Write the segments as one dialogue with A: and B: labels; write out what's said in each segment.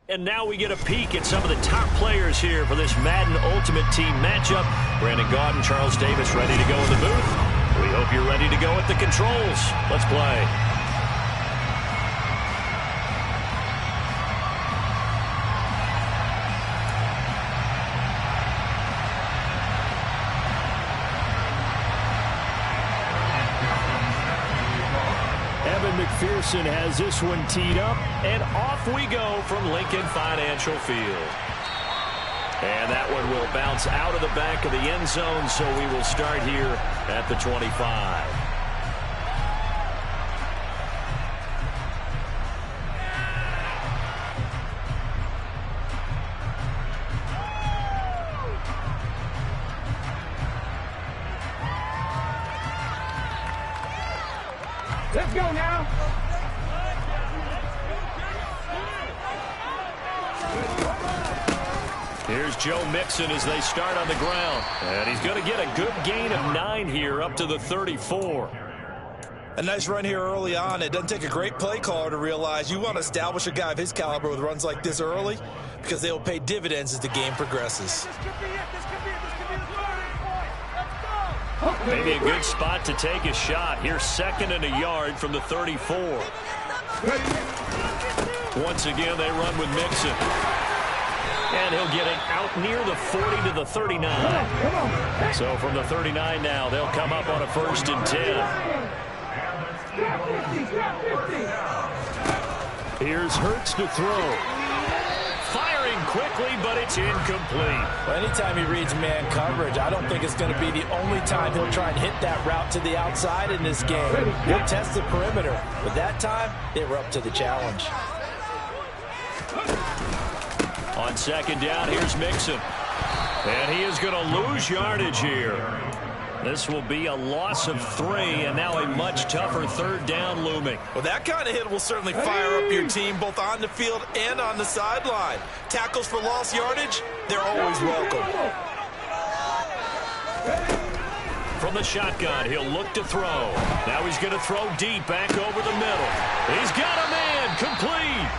A: And now we get a peek at some of the top players here for this Madden Ultimate Team matchup. Brandon Gaudin, Charles Davis ready to go in the booth. We hope you're ready to go at the controls. Let's play. McPherson has this one teed up, and off we go from Lincoln Financial Field. And that one will bounce out of the back of the end zone, so we will start here at the 25.
B: Let's go now.
A: Here's Joe Mixon as they start on the ground. And he's going to get a good gain of 9 here up to the 34.
C: A nice run here early on. It doesn't take a great play caller to realize you want to establish a guy of his caliber with runs like this early because they will pay dividends as the game progresses.
A: Maybe a good spot to take a shot. Here's 2nd and a yard from the 34. Once again, they run with Mixon. And he'll get it out near the 40 to the 39. So from the 39 now, they'll come up on a 1st and 10. Here's Hurts to throw. Firing quickly, but it's incomplete.
C: Well, anytime he reads man coverage, I don't think it's going to be the only time he'll try and hit that route to the outside in this game. He'll test the perimeter, but that time, they were up to the challenge.
A: On 2nd down, here's Mixon. And he is going to lose yardage here. This will be a loss of 3, and now a much tougher 3rd down looming.
C: Well, that kind of hit will certainly fire up your team both on the field and on the sideline. Tackles for lost yardage, they're always welcome.
A: From the shotgun, he'll look to throw. Now he's going to throw deep back over the middle. He's got a man, complete.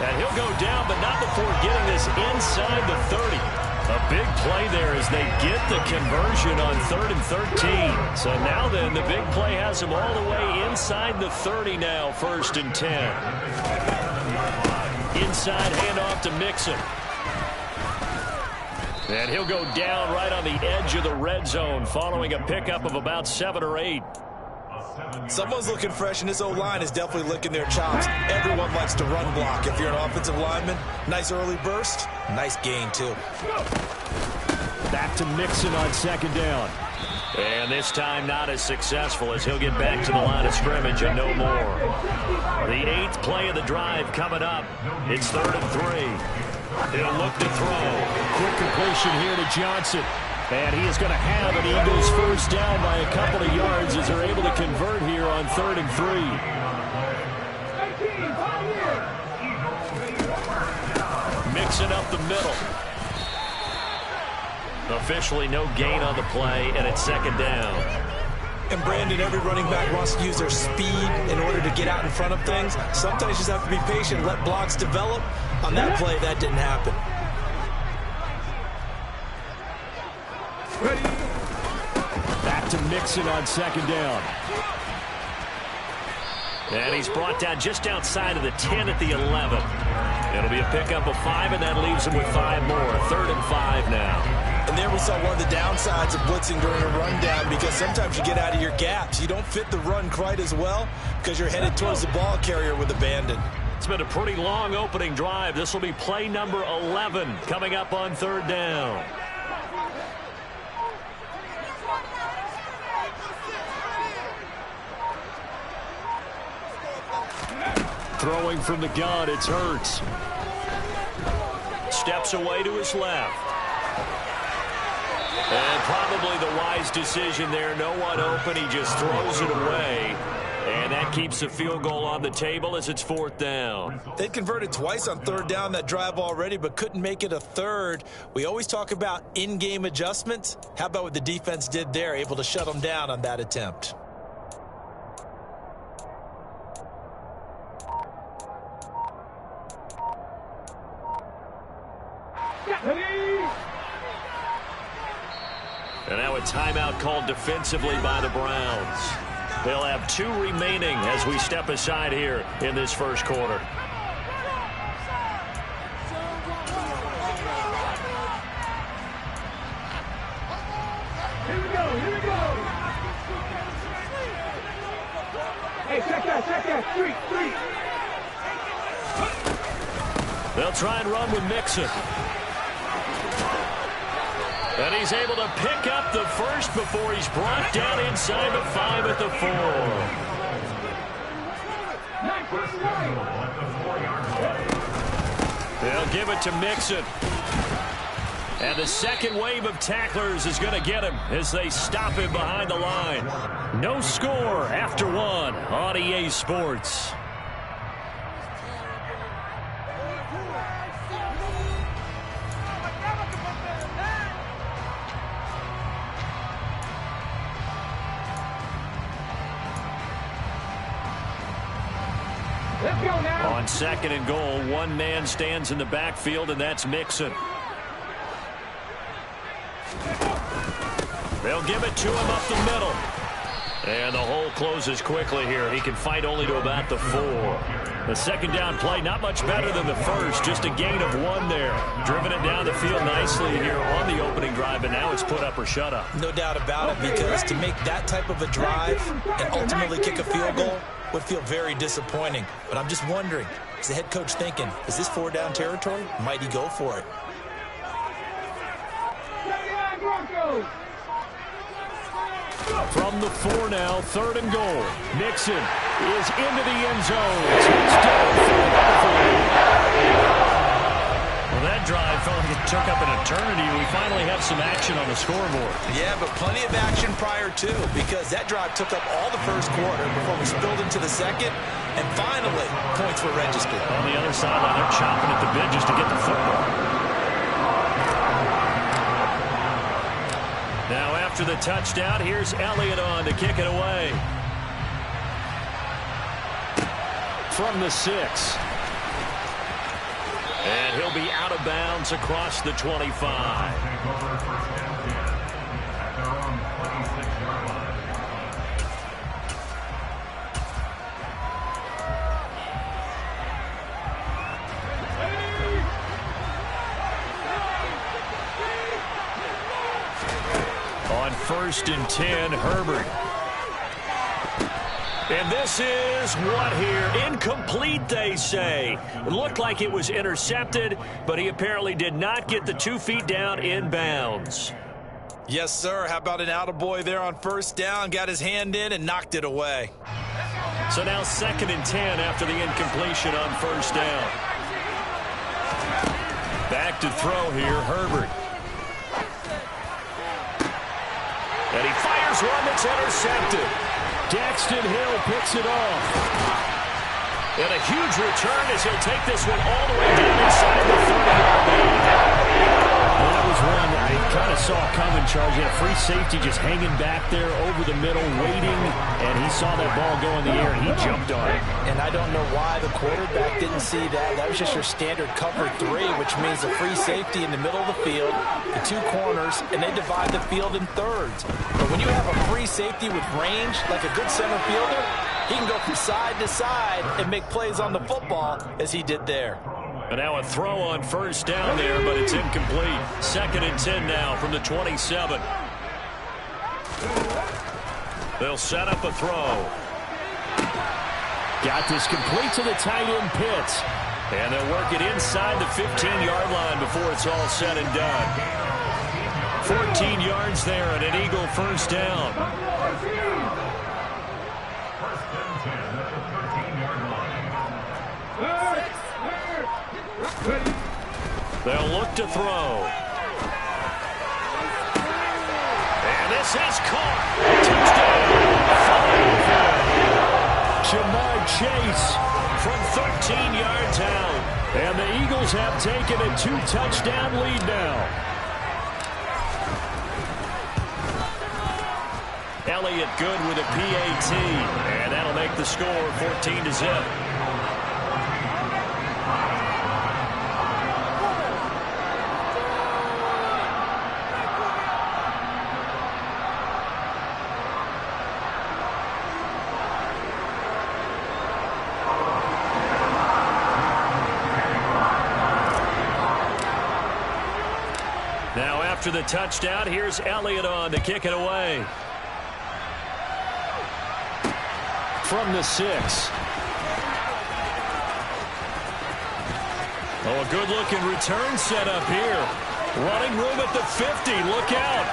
A: And he'll go down, but not before getting this inside the 30. A big play there as they get the conversion on 3rd and 13. So now then, the big play has them all the way inside the 30 now, 1st and 10. Inside handoff to Mixon. And he'll go down right on the edge of the red zone following a pickup of about 7 or 8.
C: Someone's looking fresh, and this O-line is definitely licking their chops. Everyone likes to run block. If you're an offensive lineman, nice early burst, nice gain, too.
A: Back to Mixon on 2nd down. And this time not as successful as he'll get back to the line of scrimmage and no more. The 8th play of the drive coming up. It's 3rd and 3. He'll look to throw. Quick completion here to Johnson. And he is going to have an Eagles 1st down by a couple of yards as they're able to convert here on 3rd and 3. Mixing up the middle. Officially no gain on the play, and it's 2nd down.
C: And Brandon, every running back wants to use their speed in order to get out in front of things. Sometimes you just have to be patient, let blocks develop. On that play, that didn't happen.
A: Back to Mixon on 2nd down. And he's brought down just outside of the 10 at the 11. It'll be a pickup of 5, and that leaves him with 5 more. 3rd and 5 now.
C: And there we saw one of the downsides of blitzing during a rundown, because sometimes you get out of your gaps. You don't fit the run quite as well because you're headed towards the ball carrier with abandon.
A: It's been a pretty long opening drive. This will be play number 11 coming up on 3rd down. Throwing from the gun, it's Hurts. Steps away to his left. And probably the wise decision there. No one open. He just throws it away. And that keeps the field goal on the table as it's 4th down.
C: They converted twice on 3rd down that drive already, but couldn't make it a 3rd. We always talk about in-game adjustments. How about what the defense did there, able to shut them down on that attempt?
A: And now a timeout called defensively by the Browns. They'll have 2 remaining as we step aside here in this first quarter.
B: Here we go. Hey, check that. Street.
A: They'll try and run with Mixon. And he's able to pick up the first before he's brought down inside the 5 at the 4. They'll give it to Mixon. And the second wave of tacklers is going to get him as they stop him behind the line. No score after 1 on EA Sports.
B: Let's go now.
A: On 2nd and goal, 1 man stands in the backfield, and that's Mixon. They'll give it to him up the middle. And the hole closes quickly here. He can fight only to about the 4. The second down play, not much better than the first. Just a gain of 1 there. Driven it down the field nicely here on the opening drive, and now it's put up or shut up.
C: No doubt about it, because to make that type of a drive and ultimately kick a field goal would feel very disappointing. But I'm just wondering, is the head coach thinking, is this 4-down territory? Might he go for it?
A: From the 4 now, 3rd and goal. Mixon is into the end zone. Touchdown, Philadelphia. Well, that drive felt like it took up an eternity. We finally have some action on the scoreboard.
C: Yeah, but plenty of action prior to, because that drive took up all the first quarter before we spilled into the second, and finally, points were registered.
A: On the other sideline, they're chopping at the bit just to get the football. Now after the touchdown, here's Elliott on to kick it away. From the 6. And he'll be out of bounds across the 25. On 1st and 10, Herbert. And this is what here? Incomplete, they say. It looked like it was intercepted, but he apparently did not get the 2 feet down in bounds.
C: Yes, sir. How about an attaboy there on 1st down? Got his hand in and knocked it away.
A: So now 2nd and 10 after the incompletion on 1st down. Back to throw here, Herbert. And he fires one that's intercepted. Daxton Hill picks it off. And a huge return as he'll take this one all the way down inside the 30-yard line. Well, that was one I kind of saw coming, Charles. He had a free safety just hanging back there over the middle, waiting, and he saw that ball go in the air, and he jumped on it.
C: And I don't know why the quarterback didn't see that. That was just your standard cover 3, which means a free safety in the middle of the field, the 2 corners, and they divide the field in thirds. But when you have a free safety with range, like a good center fielder, he can go from side to side and make plays on the football as he did there.
A: And now a throw on 1st down there, but it's incomplete. 2nd and 10 now from the 27. They'll set up a throw. Got this complete to the tight end Pitts. And they'll work it inside the 15-yard line before it's all said and done. 14 yards there and an Eagle 1st down. They'll look to throw. And this is caught. Touchdown. Jamar Chase from 13 yards out. And the Eagles have taken a 2-touchdown lead now. Elliott good with a PAT. And that'll make the score 14-0. after the touchdown, here's Elliott on to kick it away. From the 6. Oh, a good-looking return set up here. Running room at the 50. Look out.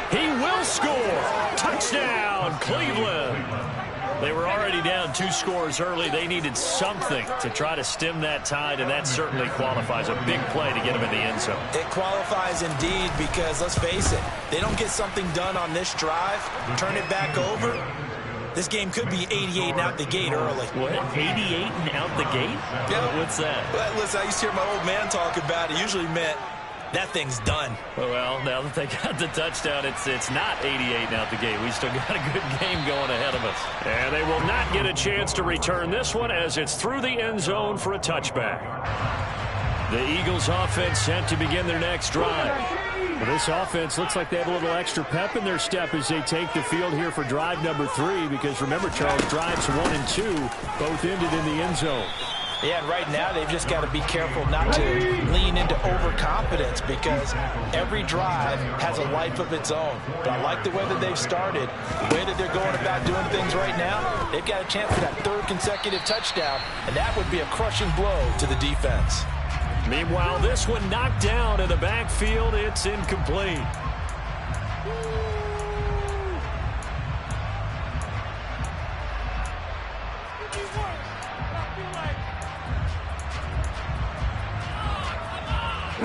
A: He will score. Touchdown, Cleveland. They were already down 2 scores early. They needed something to try to stem that tide, and that certainly qualifies. A big play to get them in the end zone.
C: It qualifies indeed because, let's face it, they don't get something done on this drive, turn it back over. This game could be 88 and out the gate early.
A: What? 88 and out the gate?
C: Yeah.
A: What's that?
C: Well, listen, I used to hear my old man talk about it. It usually meant that thing's done.
A: Well, now that they got the touchdown, it's not 88 and out the gate. We still got a good game going ahead of us. And they will not get a chance to return this one as it's through the end zone for a touchback. The Eagles offense set to begin their next drive. Well, this offense looks like they have a little extra pep in their step as they take the field here for drive number 3, because remember, Charles, drives 1 and 2 both ended in the end zone.
C: Yeah, and right now they've just got to be careful not to lean into overconfidence because every drive has a life of its own. But I like the way that they've started, the way that they're going about doing things right now. They've got a chance for that 3rd consecutive touchdown, and that would be a crushing blow to the defense.
A: Meanwhile, this one knocked down in the backfield. It's incomplete.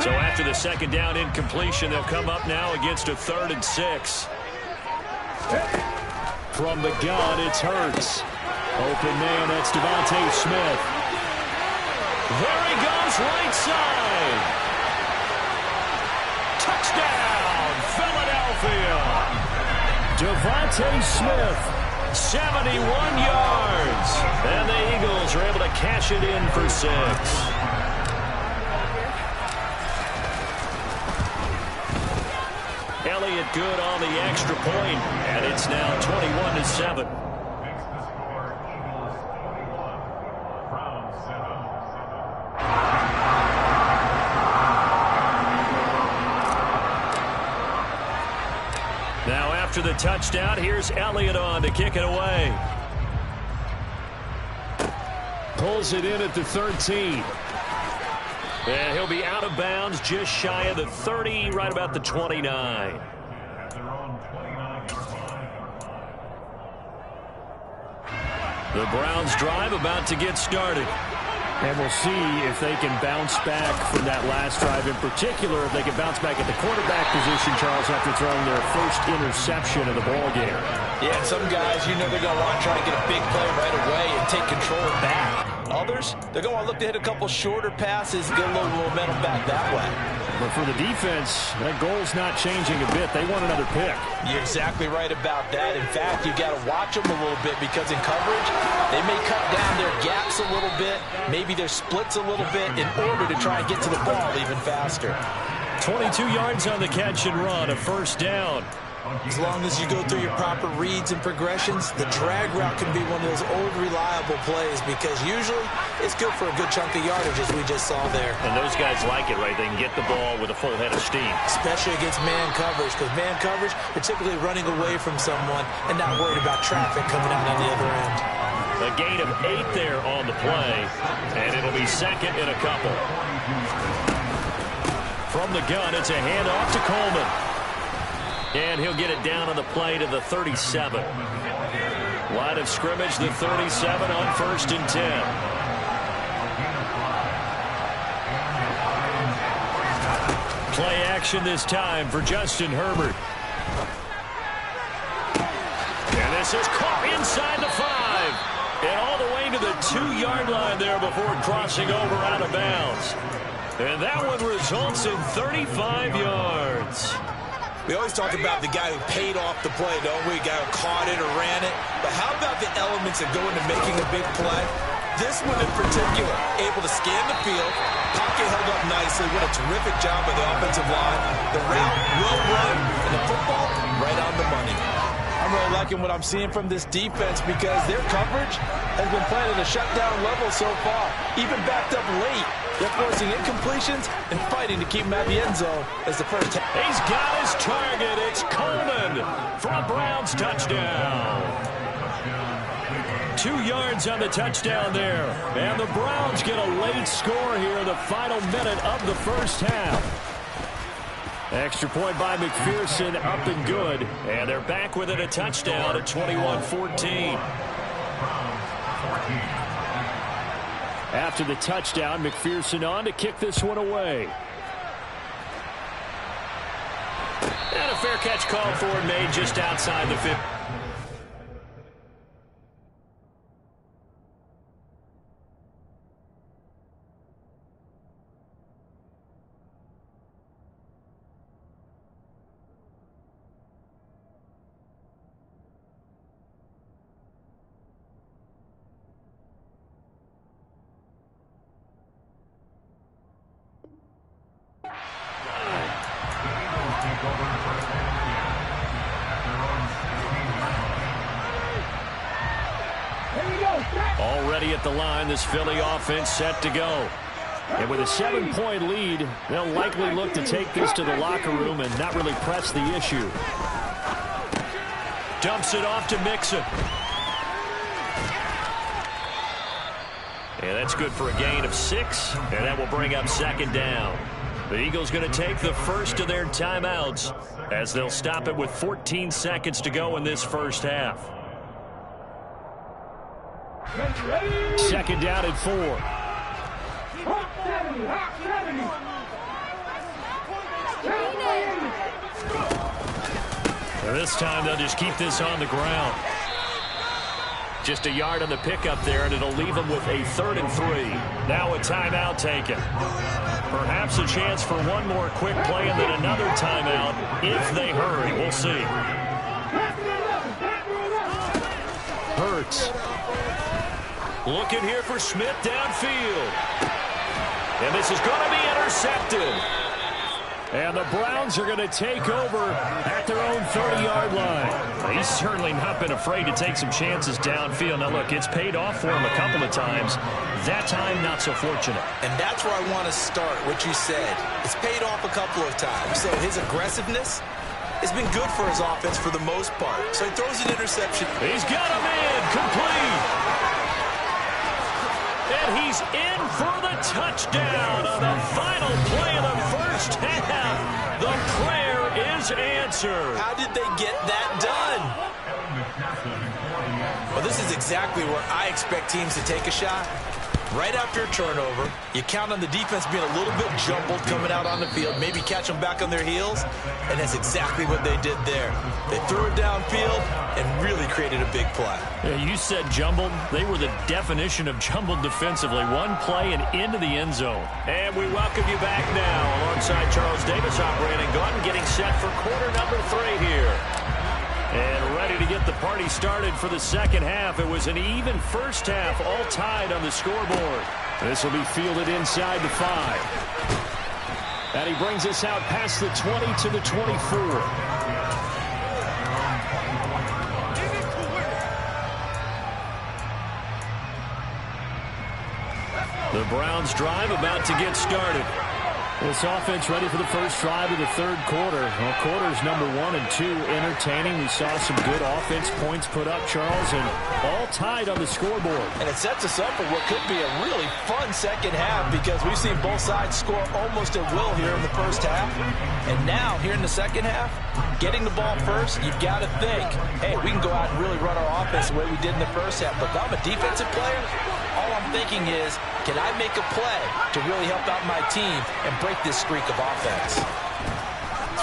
A: So after the 2nd down incompletion, they'll come up now against a 3rd and 6. From the gun, it's Hurts. Open man, that's Devontae Smith. There he goes, right side. Touchdown, Philadelphia. Devontae Smith, 71 yards. And the Eagles are able to cash it in for 6. Elliott good on the extra point, and it's now 21-7. Now after the touchdown, here's Elliott on to kick it away. Pulls it in at the 13. And he'll be out of bounds just shy of the 30, right about the 29. The Browns drive about to get started. And we'll see if they can bounce back from that last drive. In particular, if they can bounce back at the quarterback position, Charles, after throwing their first interception of the ball game.
C: Yeah, and some guys, you know they're going to want to try to get a big play right away and take control back. Others, they're going to look to hit a couple shorter passes, get a little momentum back that way.
A: But for the defense, that goal's not changing a bit. They want another pick.
C: You're exactly right about that. In fact, you've got to watch them a little bit because in coverage, they may cut down their gaps a little bit, maybe their splits a little bit in order to try and get to the ball even faster.
A: 22 yards on the catch and run, a 1st down.
C: As long as you go through your proper reads and progressions, the drag route can be one of those old reliable plays because usually it's good for a good chunk of yardage as we just saw there.
A: And those guys like it, right? They can get the ball with a full head of steam.
C: Especially against man coverage because man coverage, they're typically running away from someone and not worried about traffic coming out on the other end.
A: A gain of 8 there on the play, and it'll be 2nd and a couple. From the gun, it's a handoff to Coleman. And he'll get it down on the play to the 37. Line of scrimmage, the 37 on 1st and 10. Play action this time for Justin Herbert. And this is caught inside the 5. And all the way to the 2-yard line there before crossing over out of bounds. And that one results in 35 yards.
C: We always talk about the guy who paid off the play, don't we? The guy who caught it or ran it. But how about the elements that go into making a big play? This one in particular, able to scan the field, pocket held up nicely. What a terrific job by the offensive line. The route well run, and the football right on the money. I'm really liking what I'm seeing from this defense because their coverage has been playing at a shutdown level so far. Even backed up late, they're forcing incompletions and fighting to keep him at the end zone as the first.
A: He's got his target. It's Coleman for a Browns touchdown. 2 yards on the touchdown there. And the Browns get a late score here in the final minute of the first half. Extra point by McPherson, up and good. And they're back within a touchdown at 21-14. After the touchdown, McPherson on to kick this one away. And a fair catch called for and made just outside the 50. Already at the line, this Philly offense set to go. And with a 7-point lead, they'll likely look to take this to the locker room and not really press the issue. Dumps it off to Mixon. And that's good for a gain of 6, and that will bring up second down. The Eagles going to take the first of their timeouts as they'll stop it with 14 seconds to go in this first half. Second down at 4. And this time they'll just keep this on the ground. Just a yard on the pickup there, and it'll leave them with a 3rd and 3. Now a timeout taken. Perhaps a chance for one more quick play and then another timeout if they hurry. We'll see. Hurts. Looking here for Smith downfield. And this is going to be intercepted. And the Browns are going to take over at their own 30-yard line. He's certainly not been afraid to take some chances downfield. Now, look, it's paid off for him a couple of times. That time, not so fortunate.
C: And that's where I want to start, what you said. It's paid off a couple of times. So his aggressiveness has been good for his offense for the most part. So he throws an interception.
A: He's got him in. Complete. And he's in for the touchdown on the final play of the first half. The prayer is answered.
C: How did they get that done? Well, this is exactly where I expect teams to take a shot. Right after a turnover, you count on the defense being a little bit jumbled coming out on the field, maybe catch them back on their heels, and that's exactly what they did there. They threw it downfield and really created a big play.
A: Yeah, you said jumbled. They were the definition of jumbled defensively. One play and into the end zone. And we welcome you back now alongside Charles Davis. I'm Brandon Gordon getting set for quarter number 3 here. And ready to get the party started for the second half. It was an even first half, all tied on the scoreboard. This will be fielded inside the 5. And he brings us out past the 20 to the 24. The Browns drive about to get started. This offense ready for the first drive of the third quarter. Well, quarters number 1 and 2 entertaining. We saw some good offense points put up, Charles, and all tied on the scoreboard.
C: And it sets us up for what could be a really fun second half because we've seen both sides score almost at will here in the first half. And now, here in the second half, getting the ball first, you've got to think, hey, we can go out and really run our offense the way we did in the first half. But if I'm a defensive player, all I'm thinking is, can I make a play to really help out my team and break this streak of offense?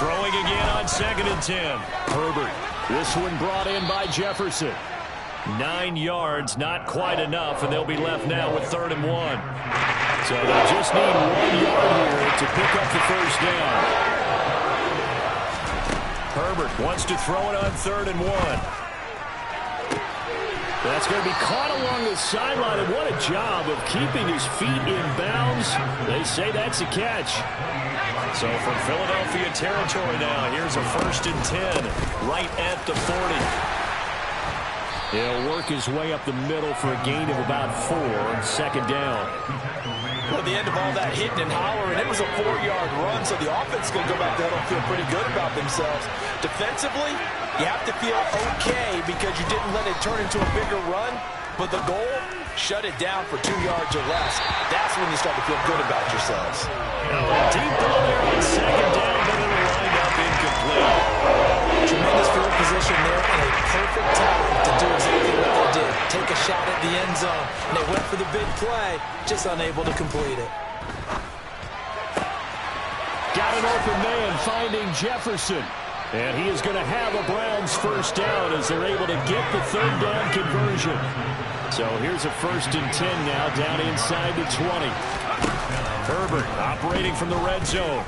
A: Throwing again on 2nd and 10. Herbert. This one brought in by Jefferson. 9 yards, not quite enough, and they'll be left now with 3rd and 1. So they just need 1 yard here to pick up the first down. Herbert wants to throw it on 3rd and 1. That's going to be caught along the sideline, and what a job of keeping his feet in bounds. They say that's a catch. So from Philadelphia territory now, here's a 1st and 10 right at the 40. He'll work his way up the middle for a gain of about 4, second down.
C: Well, at the end of all that hitting and hollering, it was a 4-yard run, so the offense is going to go back there and feel pretty good about themselves. Defensively, you have to feel okay because you didn't let it turn into a bigger run, but the goal, shut it down for 2 yards or less. That's when you start to feel good about yourselves.
A: Deep ball there on second down, but it'll wind up incomplete.
C: Tremendous field position there and a perfect time to do exactly what they did. Take a shot at the end zone, and they went for the big play, just unable to complete it.
A: Got an open man finding Jefferson. And he is going to have a Browns first down as they're able to get the third down conversion. So here's a 1st and 10 now down inside the 20. Herbert operating from the red zone.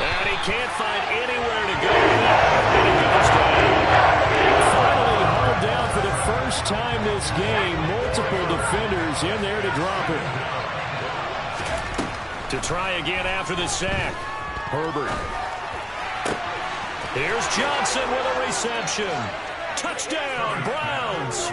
A: And he can't find anywhere to go. And he goes down. Finally hauled down for the first time this game. Multiple defenders in there to drop it. To try again after the sack. Herbert. Here's Johnson with a reception. Touchdown, Browns.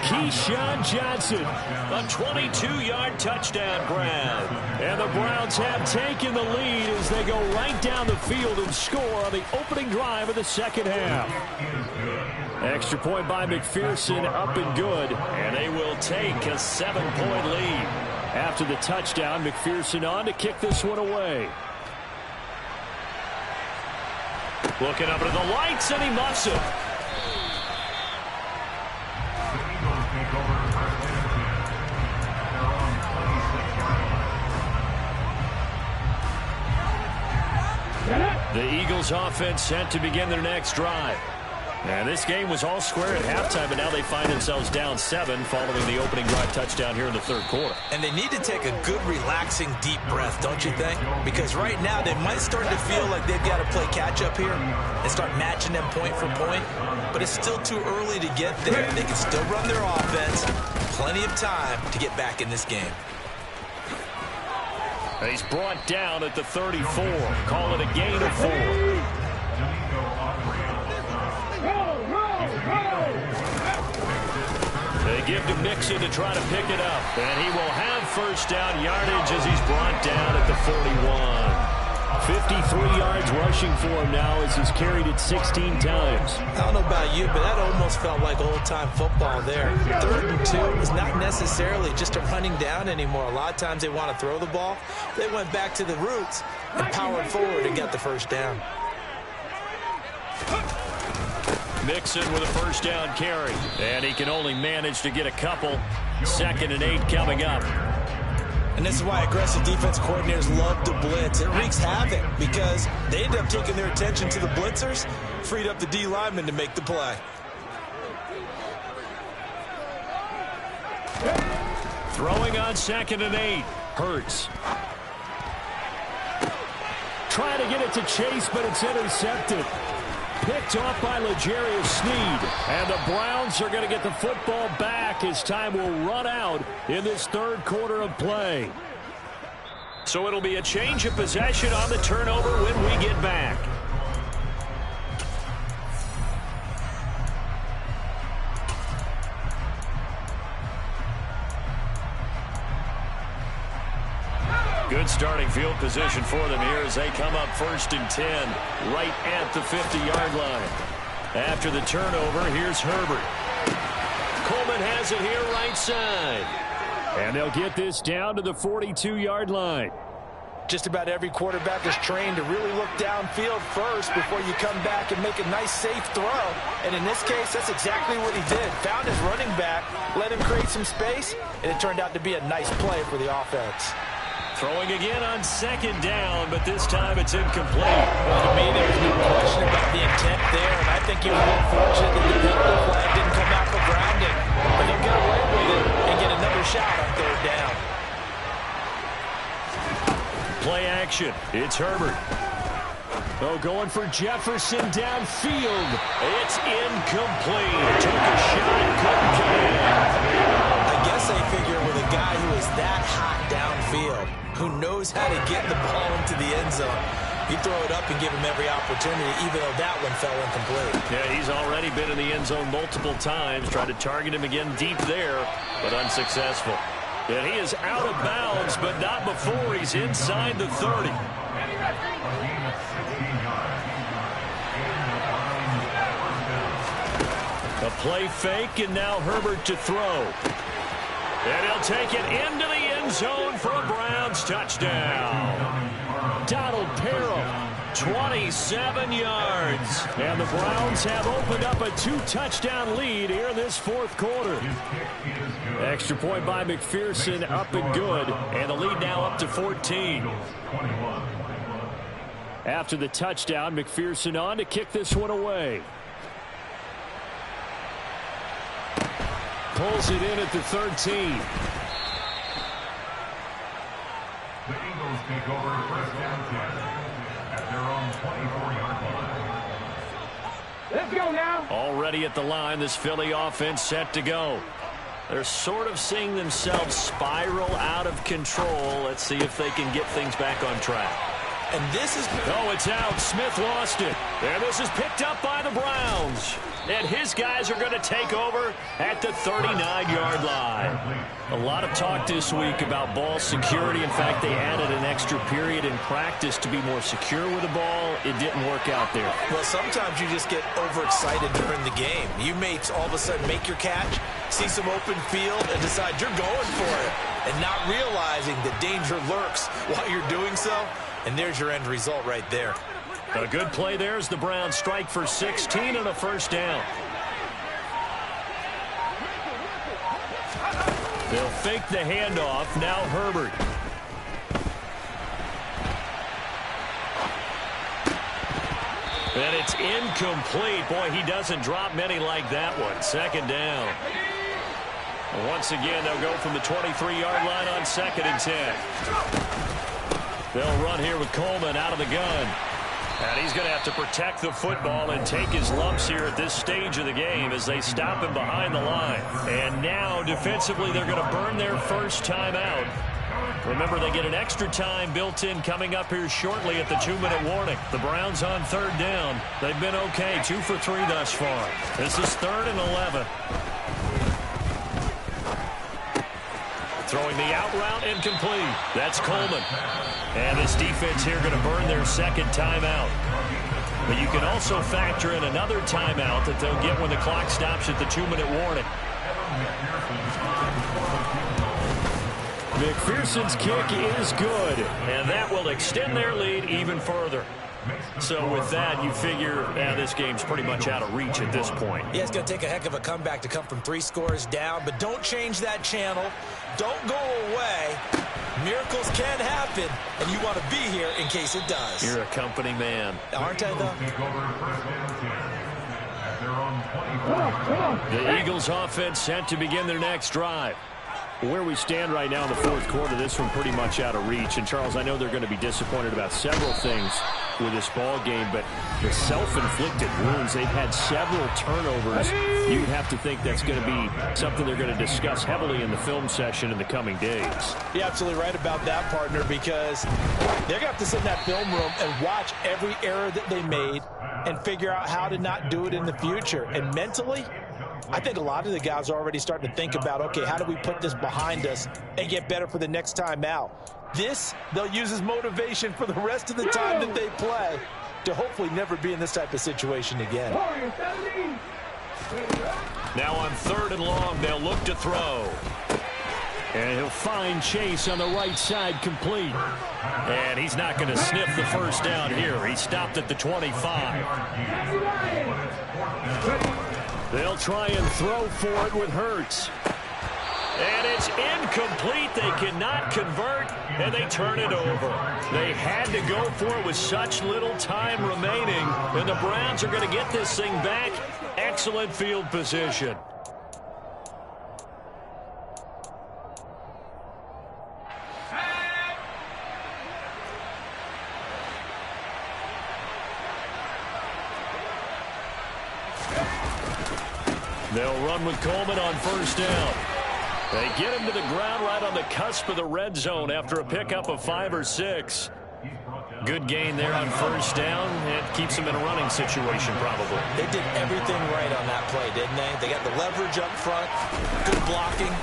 A: Keyshawn Johnson, a 22-yard touchdown grab. And the Browns have taken the lead as they go right down the field and score on the opening drive of the second half. Extra point by McPherson, up and good. And they will take a 7-point lead. After the touchdown, McPherson on to kick this one away. Looking up at the lights, and he muffs it. The Eagles offense set to begin their next drive. And this game was all square at halftime, but now they find themselves down 7 following the opening drive touchdown here in the third quarter.
C: And they need to take a good, relaxing, deep breath, don't you think? Because right now they might start to feel like they've got to play catch-up here and start matching them point for point. But it's still too early to get there. They can still run their offense. Plenty of time to get back in this game.
A: He's brought down at the 34. Call it a gain of 4. They give to Mixon to try to pick it up. And he will have first down yardage as he's brought down at the 41. 53 yards rushing for him now as he's carried it 16 times.
C: I don't know about you, but that almost felt like old-time football there. 3rd and 2 is not necessarily just a running down anymore. A lot of times they want to throw the ball. They went back to the roots and powered forward and got the first down.
A: Mixon with a first down carry. And he can only manage to get a couple. 2nd and 8 coming up.
C: And this is why aggressive defense coordinators love to blitz. It wreaks havoc because they end up taking their attention to the blitzers, freed up the D lineman to make the play.
A: Throwing on 2nd and 8. Hurts. Trying to get it to Chase, but it's intercepted. Picked off by L'Jarius Sneed. And the Browns are going to get the football back as time will run out in this third quarter of play. So it'll be a change of possession on the turnover when we get back. Good starting field position for them here as they come up 1st and 10 right at the 50-yard line. After the turnover, here's Herbert. Coleman has it here right side. And they'll get this down to the 42-yard line.
C: Just about every quarterback is trained to really look downfield first before you come back and make a nice, safe throw. And in this case, that's exactly what he did. Found his running back, let him create some space, and it turned out to be a nice play for the offense.
A: Throwing again on 2nd down, but this time it's incomplete.
C: Well, to me, there's no question about the intent there, and I think he was unfortunate that the penalty flag didn't come out for grounding. But he'll get away with it and get another shot on 3rd down.
A: Play action. It's Herbert. Oh, going for Jefferson downfield. It's incomplete. Took a shot, couldn't get in.
C: I guess they figure with a guy who is that hot downfield, who knows how to get the ball into the end zone, You throw it up and give him every opportunity, even though that one fell incomplete.
A: Yeah, he's already been in the end zone multiple times. Tried to target him again deep there, but unsuccessful. And he is out of bounds, but not before he's inside the 30. A play fake, and now Herbert to throw. And he'll take it into the end zone for a Browns touchdown. Donald Parham, 27 yards. And the Browns have opened up a 2-touchdown lead here in this fourth quarter. Extra point by McPherson, up and good. And the lead now up to 14. After the touchdown, McPherson on to kick this one away. Pulls it in at the 13.
D: The Eagles take over first down 10 at their own 24-yard line.
B: Let's go now.
A: Already at the line, this Philly offense set to go. They're sort of seeing themselves spiral out of control. Let's see if they can get things back on track.
C: And this is...
A: Oh, it's out. Smith lost it. And this is picked up by the Browns. And his guys are going to take over at the 39-yard line. A lot of talk this week about ball security. In fact, they added an extra period in practice to be more secure with the ball. It didn't work out there.
C: Well, sometimes you just get overexcited during the game. You may all of a sudden make your catch, see some open field, and decide you're going for it, and not realizing the danger lurks while you're doing so. And there's your end result right there.
A: A good play there as the Browns strike for 16 and a first down. They'll fake the handoff. Now Herbert. And it's incomplete. Boy, he doesn't drop many like that one. Second down. Once again, they'll go from the 23-yard line on 2nd and 10. They'll run here with Coleman out of the gun. And he's going to have to protect the football and take his lumps here at this stage of the game as they stop him behind the line. And now, defensively, they're going to burn their first timeout. Remember, they get an extra time built in coming up here shortly at the 2-minute warning. The Browns on 3rd down. They've been okay, 2 for 3 thus far. This is 3rd and 11. Throwing the out route, incomplete. That's Coleman. And this defense here going to burn their second timeout. But you can also factor in another timeout that they'll get when the clock stops at the 2-minute warning. McPherson's kick is good, and that will extend their lead even further. So with that, you figure this game's pretty much out of reach at this point.
C: Yeah, it's going to take a heck of a comeback to come from 3 scores down, but don't change that channel. Don't go away. Miracles can happen, and you want to be here in case it does.
A: You're a company man.
C: Aren't I, though?
A: The Eagles offense set to begin their next drive. Where we stand right now in the fourth quarter, this one pretty much out of reach. And, Charles, I know they're going to be disappointed about several things with this ball game, but the self-inflicted wounds, they've had several turnovers. You'd have to think that's going to be something they're going to discuss heavily in the film session in the coming days.
C: You're absolutely right about that, partner, because they're going to have to sit in that film room and watch every error that they made and figure out how to not do it in the future. And mentally, I think a lot of the guys are already starting to think about, okay, how do we put this behind us and get better for the next time out? This, they'll use as motivation for the rest of the time that they play to hopefully never be in this type of situation again.
A: Now on 3rd and long, they'll look to throw. And he'll find Chase on the right side, complete. And he's not going to sniff the first down here. He stopped at the 25. They'll try and throw for it with Hurts. And it's incomplete. They cannot convert, and they turn it over. They had to go for it with such little time remaining, and the Browns are going to get this thing back. Excellent field position. They'll run with Coleman on 1st down. They get him to the ground right on the cusp of the red zone after a pickup of 5 or 6. Good gain there on first down. It keeps them in a running situation probably.
C: They did everything right on that play, didn't they? They got the leverage up front, good blocking,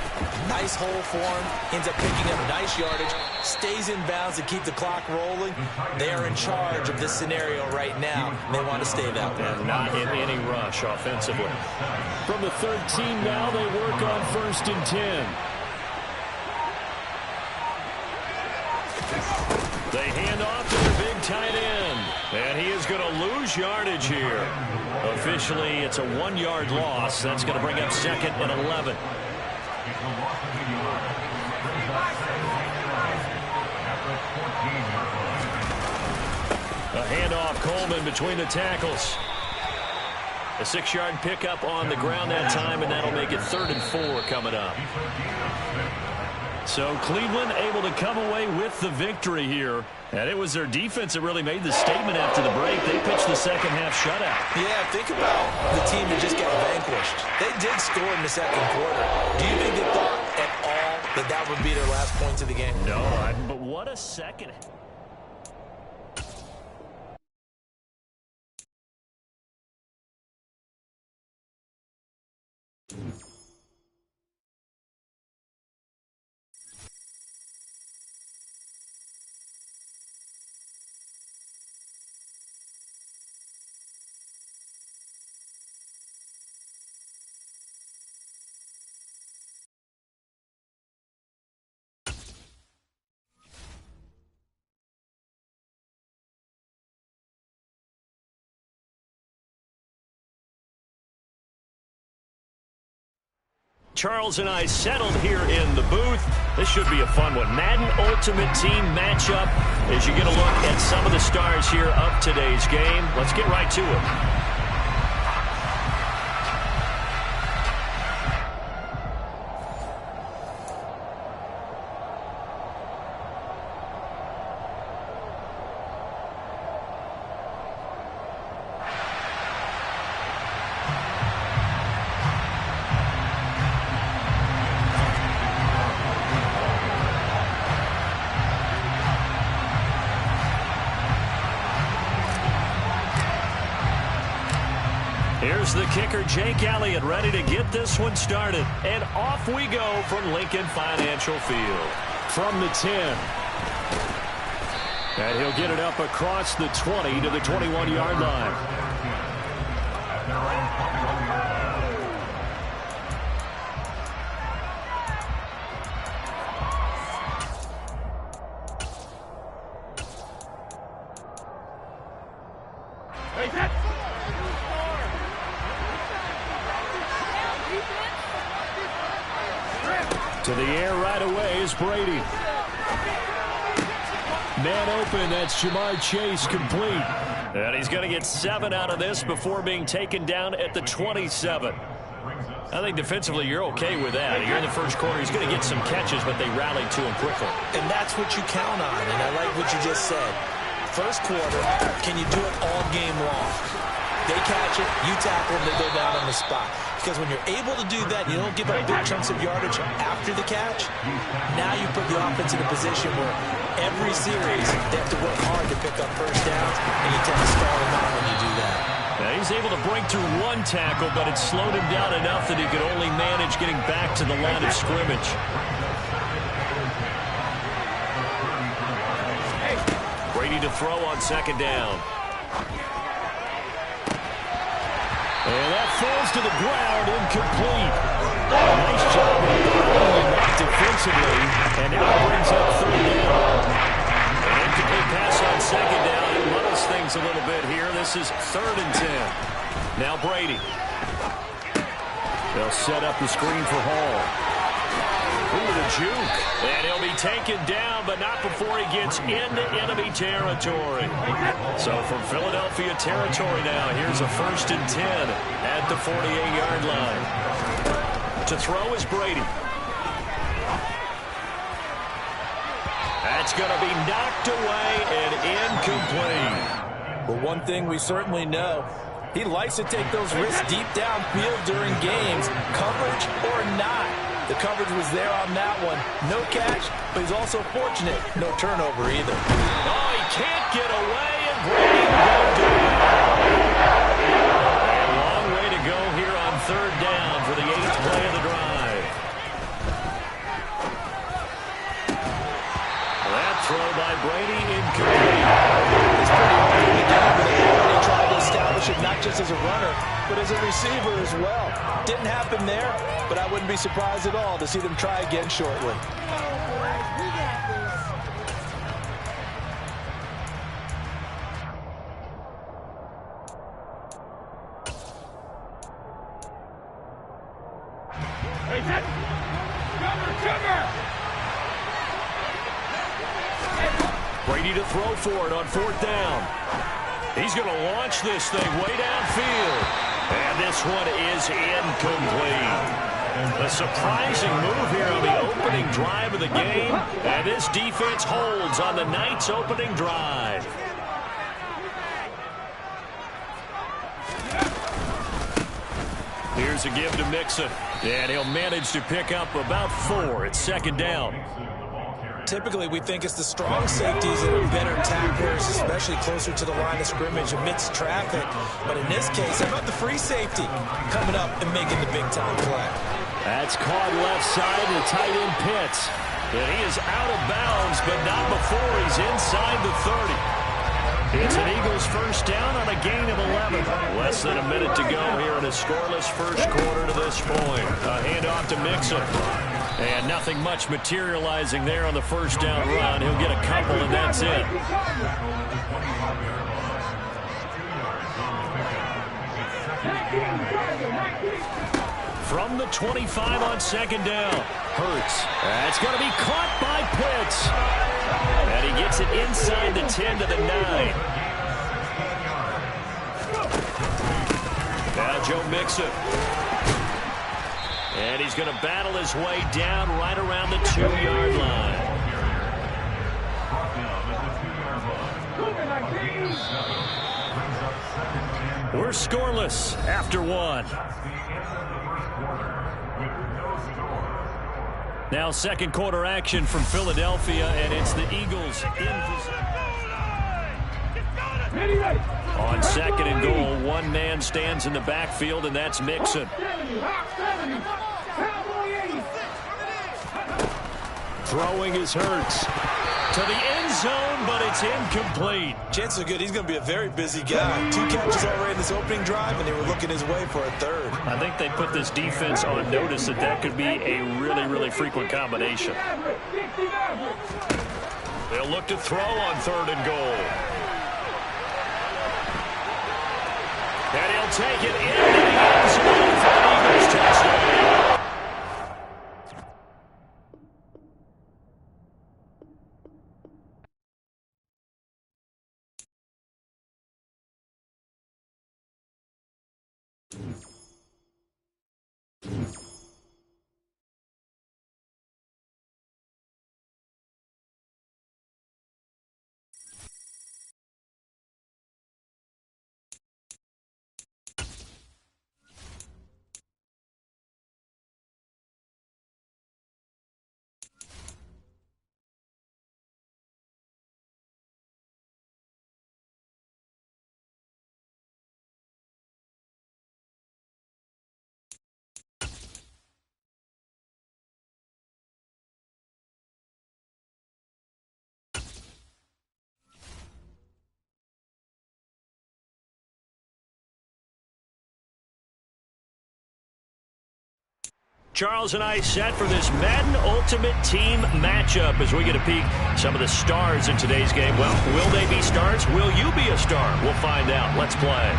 C: nice hole for him, ends up picking up nice yardage, stays in bounds to keep the clock rolling. They are in charge of this scenario right now, and they want to stay that way.
A: And not in any rush offensively.
E: From the 13 now, they work on 1st and 10.
A: They hand off to their big tight end. And he is going to lose yardage here. Officially, it's a 1-yard loss. That's going to bring up 2nd and 11. A handoff, Coleman between the tackles. A 6-yard pickup on the ground that time, and that'll make it 3rd and 4 coming up. So Cleveland able to come away with the victory here. And it was their defense that really made the statement after the break. They pitched the second half shutout.
C: Yeah, think about the team that just got vanquished. They did score in the second quarter. Do you think they thought at all that that would be their last points of the game?
A: No, but what a second. Charles and I settled here in the booth. This should be a fun one. Madden Ultimate Team matchup as you get a look at some of the stars here of today's game. Let's get right to it. Here's the kicker, Jake Elliott, ready to get this one started. And off we go from Lincoln Financial Field.
E: From the 10. And he'll get it up across the 20 to the 21-yard line. To the air right away is Brady. Man open, that's Jamar Chase complete.
A: And he's going to get 7 out of this before being taken down at the 27. I think defensively you're okay with that. Here in the first quarter, he's going to get some catches, but they rallied to him quickly.
C: And that's what you count on, and I like what you just said. First quarter, can you do it all game long? They catch it, you tackle them, they go down on the spot. Because when you're able to do that, you don't give up big chunks of yardage after the catch. Now you put the offense in a position where every series they have to work hard to pick up first downs, and you tend to stall them out when you do that.
A: Now he's able to break through one tackle, but it slowed him down enough that he could only manage getting back to the line of scrimmage. Brady to throw on second down.
E: And that falls to the ground, incomplete. Nice job of following that defensively. And now it brings up third down.
A: An incomplete pass on second down. It muddles things a little bit here. This is 3rd and 10. Now Brady.
E: They'll set up the screen for Hall. Ooh, the juke.
A: And he'll be taken down, but not before he gets into enemy territory. So from Philadelphia territory now, here's a 1st and 10 at the 48-yard line. To throw is Brady. That's going to be knocked away and incomplete.
C: But one thing we certainly know, he likes to take those risks deep downfield during games, coverage or not. The coverage was there on that one. No catch, but he's also fortunate. No turnover either.
E: Oh, he can't get away, and Brady will do it. A long way to go here on third down for the 8th play of the drive. That throw by Brady incomplete.
C: It's pretty early in the game, but they already tried to establish it not just as a runner, but as a receiver as well. Didn't happen there, but I wouldn't be surprised at all to see them try again shortly.
E: Brady to throw for it on 4th down. He's going to launch this thing way downfield. And this one is incomplete. A surprising move here on the opening drive of the game. And this defense holds on the night's opening drive. Here's a give to Mixon. And he'll manage to pick up about 4 at 2nd down.
C: Typically, we think it's the strong safeties that are better tacklers, especially closer to the line of scrimmage amidst traffic. But in this case, how about the free safety coming up and making the big-time play?
E: That's caught left side to tight end Pitts. And he is out of bounds, but not before he's inside the 30. It's an Eagles first down on a gain of 11. Less than a minute to go here in a scoreless first quarter to this point. A handoff to Mixon. And nothing much materializing there on the first down run. He'll get a couple, and that's it. From the 25 on 2nd down. Hurts. That's going to be caught by Pitts. And he gets it inside the 10 to the 9. Now Joe Mixon. And he's going to battle his way down right around the 2-yard line. We're scoreless after 1. Now 2nd quarter action from Philadelphia, and it's the Eagles in possession. On 2nd and goal, one man stands in the backfield, and that's Mixon. Throwing is Hurts. To the end zone, but it's incomplete.
C: Chances are good he's going to be a very busy guy. 2 catches already in this opening drive, and they were looking his way for a 3rd.
E: I think they put this defense on notice that that could be a really, really frequent combination. They'll look to throw on 3rd and goal. And he'll take it into the end zone for the Eagles touchdown. Charles and I set for this Madden Ultimate Team matchup as we get a peek some of the stars in today's game. Well, will they be stars? Will you be a star? We'll find out. Let's play.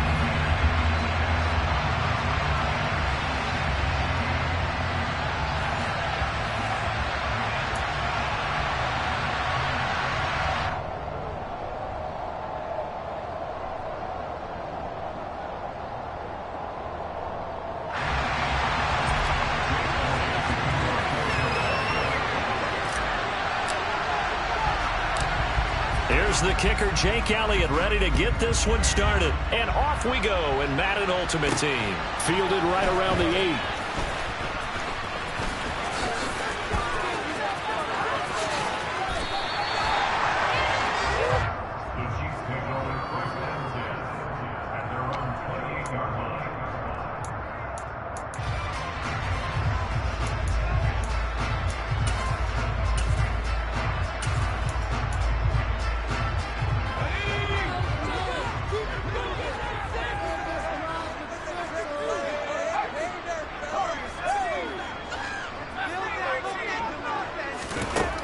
E: Here's the kicker, Jake Elliott, ready to get this one started. And off we go in Madden Ultimate Team. Fielded right around the 8.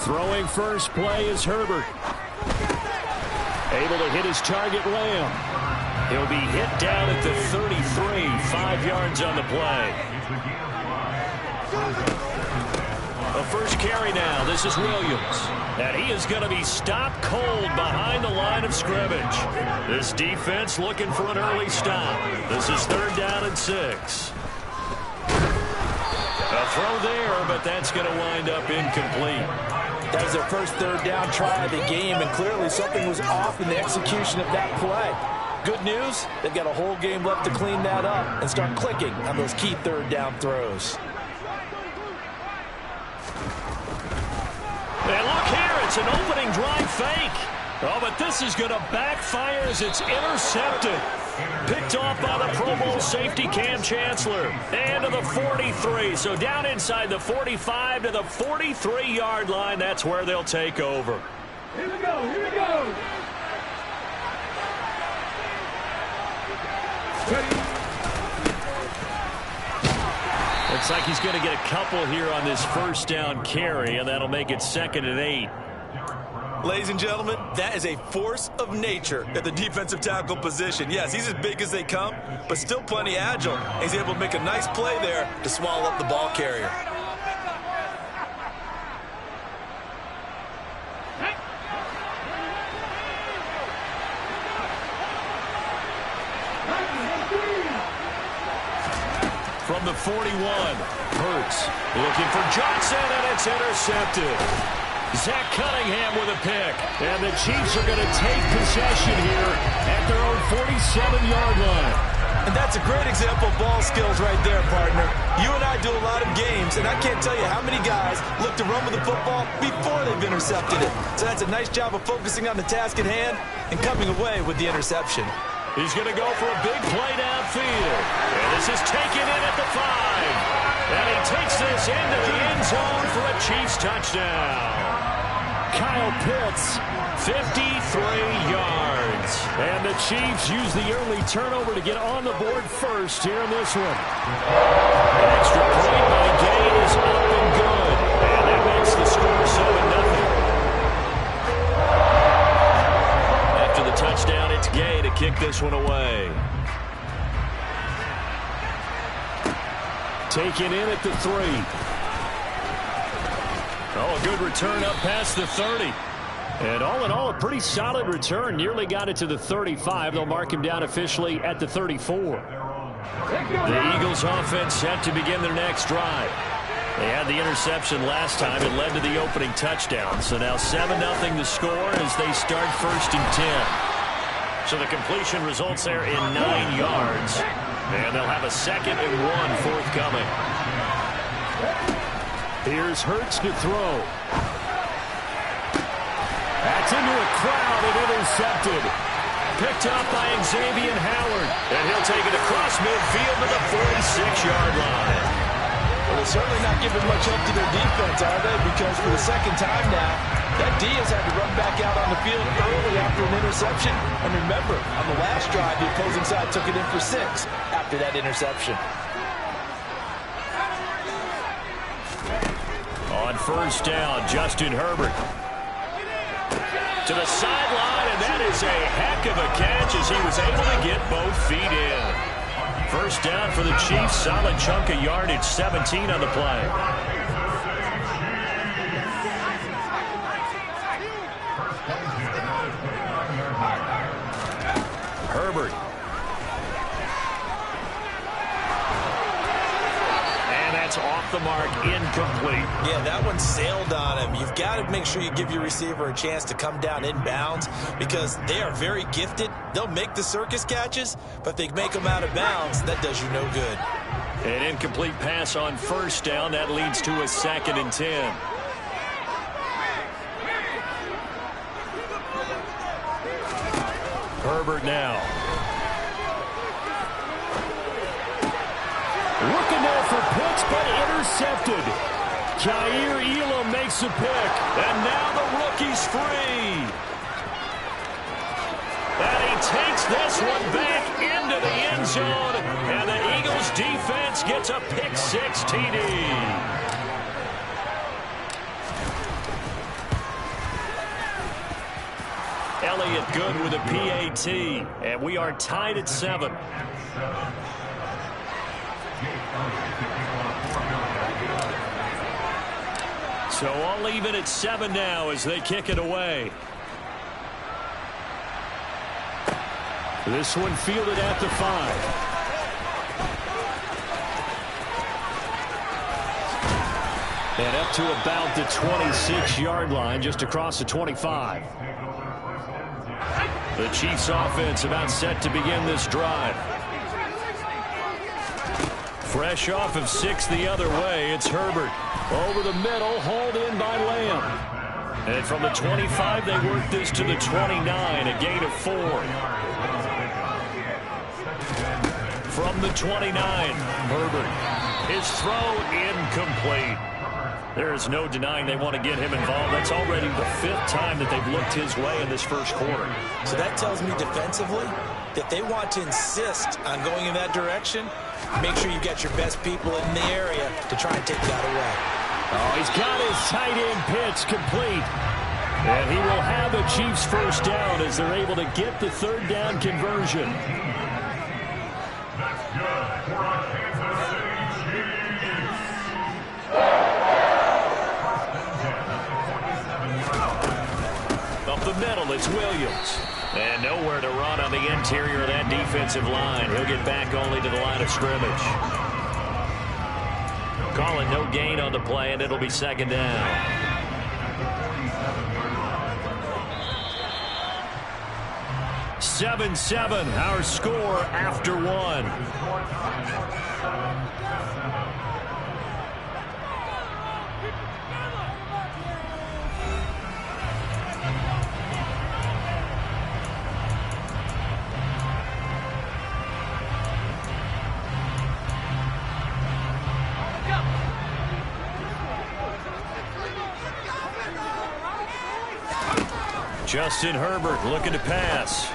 E: Throwing first play is Herbert. Able to hit his target, Lamb. He'll be hit down at the 33, 5 yards on the play. The first carry now. This is Williams. And he is going to be stopped cold behind the line of scrimmage. This defense looking for an early stop. This is 3rd down and 6. A throw there, but that's going to wind up incomplete.
C: That was their first 3rd down try of the game, and clearly something was off in the execution of that play. Good news, they've got a whole game left to clean that up and start clicking on those key 3rd down throws.
E: And look here, it's an opening drive fake. Oh, but this is going to backfire as it's intercepted. Picked off by the Pro Bowl safety Cam Chancellor. And to the 43. So down inside the 45 to the 43-yard line. That's where they'll take over.
B: Here we go, here we go.
E: Looks like he's going to get a couple here on this first down carry, and that'll make it 2nd and 8.
F: Ladies and gentlemen, that is a force of nature at the defensive tackle position. Yes, he's as big as they come, but still plenty agile. He's able to make a nice play there to swallow up the ball carrier.
E: From the 41, Hurts looking for Johnson, and it's intercepted. Zach Cunningham with a pick. And the Chiefs are going to take possession here at their own 47-yard line.
F: And that's a great example of ball skills right there, partner. You and I do a lot of games, and I can't tell you how many guys look to run with the football before they've intercepted it. So that's a nice job of focusing on the task at hand and coming away with the interception.
E: He's going to go for a big play downfield. And this is taken in at the 5. And he takes this into the end zone for a Chiefs touchdown. Kyle Pitts, 53 yards. And the Chiefs use the early turnover to get on the board first here in this one. An extra point by Gay is up and good. And that makes the score 7-0. After the touchdown, it's Gay to kick this one away. Taken in at the 3. Oh, a good return up past the 30. And all in all, a pretty solid return. Nearly got it to the 35. They'll mark him down officially at the 34. The Eagles offense set to begin their next drive. They had the interception last time. It led to the opening touchdown. So now 7-0 the score as they start 1st and 10. So the completion results there in 9 yards. And they'll have a 2nd and 1 forthcoming. Here's Hurts to throw. That's into a crowd and intercepted. Picked up by Xavier Howard. And he'll take it across midfield to the 46-yard line.
C: Well, they're certainly not giving much help to their defense, are they? Because for the 2nd time now, that D has had to run back out on the field early after an interception. And remember, on the last drive, the opposing side took it in for 6 after that interception.
E: On 1st down, Justin Herbert. To the sideline, and that is a heck of a catch as he was able to get both feet in. 1st down for the Chiefs, solid chunk of yardage, 17 on the play. Herbert. And that's off the mark, incomplete.
F: Yeah, that one sailed on him. You've got to make sure you give your receiver a chance to come down inbounds because they are very gifted. They'll make the circus catches, but if they make them out of bounds, that does you no good.
E: An incomplete pass on 1st down. That leads to a 2nd and 10. Herbert now. Looking there for Pitts, but intercepted. Jair Elam makes a pick. And now the rookie's free. And he takes this one back into the end zone. And the Eagles defense gets a pick 6 TD. Elliott good with a PAT. And we are tied at 7. So all even at 7 now as they kick it away. This one fielded at the 5. And up to about the 26-yard line, just across the 25. The Chiefs offense about set to begin this drive. Fresh off of 6 the other way, it's Herbert. Over the middle, hauled in by Lamb. And from the 25, they work this to the 29, a gain of 4. From the 29, Herbert. His throw incomplete. There is no denying they want to get him involved. That's already the 5th time that they've looked his way in this first quarter.
C: So that tells me defensively that they want to insist on going in that direction. Make sure you get your best people in the area to try and take that away.
E: Oh, he's got his tight end pitch complete. And he will have the Chiefs first down as they're able to get the 3rd down conversion.
D: That's good for a Kansas City Chiefs.
E: Up the middle, it's Williams.
A: And nowhere to run on the interior of that defensive line. He'll get back only to the line of scrimmage. Call it no gain on the play, and it'll be 2nd down.
E: Seven, our score after 1. Justin Herbert looking to pass.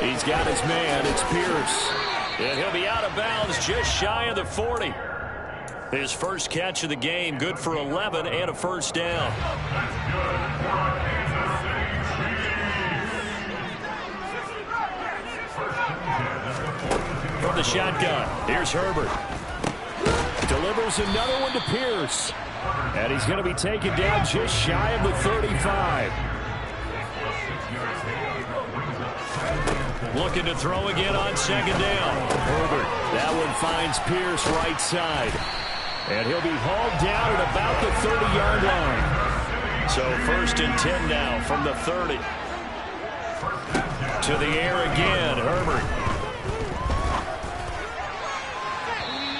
E: He's got his man. It's Pierce. And he'll be out of bounds just shy of the 40. His first catch of the game, good for 11 and a first down. From the shotgun, here's Herbert. Delivers another one to Pierce. And he's going to be taken down just shy of the 35. Looking to throw again on 2nd down. Herbert, that one finds Pierce right side. And he'll be hauled down at about the 30-yard line. So 1st and 10 now from the 30. To the air again, Herbert.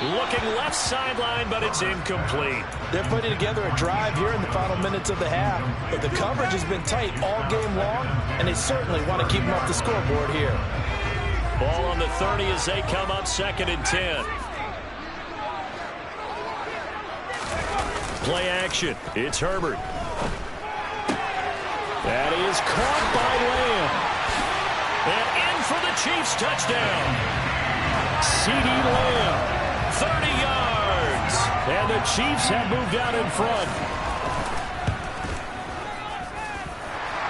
E: Looking left sideline, but it's incomplete.
C: They're putting together a drive here in the final minutes of the half, but the coverage has been tight all game long, and they certainly want to keep them off the scoreboard here.
E: Ball on the 30 as they come up 2nd and 10. Play action. It's Herbert. That is caught by Lamb. And in for the Chiefs touchdown. C.D. Lamb. 30 yards. And the Chiefs have moved out in front.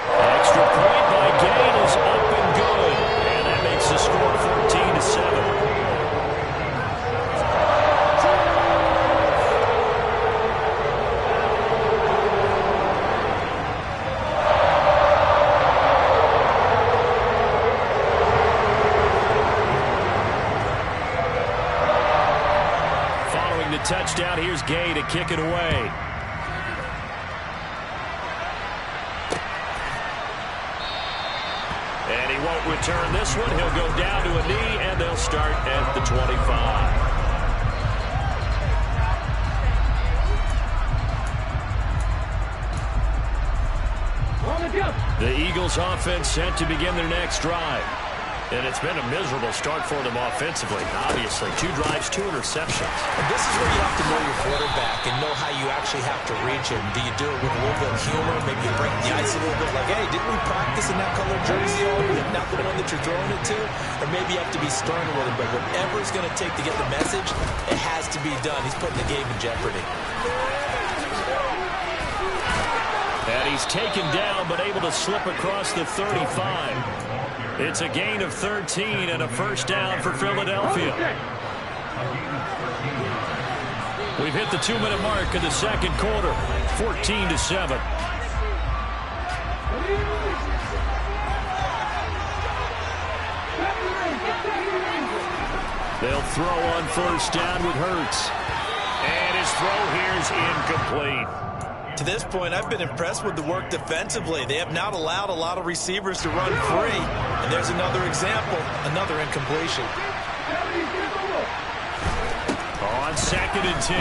E: Extra point by Gain is up and good. And that makes the score 14-7. Touchdown. Here's Gay to kick it away. And he won't return this one. He'll go down to a knee, and they'll start at the 25. The Eagles offense set to begin their next drive. And it's been a miserable start for them offensively. Obviously, 2 drives, 2 interceptions.
C: And this is where you have to know your quarterback and know how you actually have to reach him. Do you do it with a little bit of humor? Maybe you break the ice a little bit like, hey, didn't we practice in that colored jersey all week? Not the one that you're throwing it to? Or maybe you have to be stern with him. But whatever it's going to take to get the message, it has to be done. He's putting the game in jeopardy.
E: And he's taken down but able to slip across the 35. It's a gain of 13 and a first down for Philadelphia. We've hit the 2-minute mark in the second quarter, 14-7. They'll throw on first down with Hurts. And his throw here is incomplete.
F: To this point, I've been impressed with the work defensively. They have not allowed a lot of receivers to run free. And there's another example, another incompletion.
E: On 2nd and 10,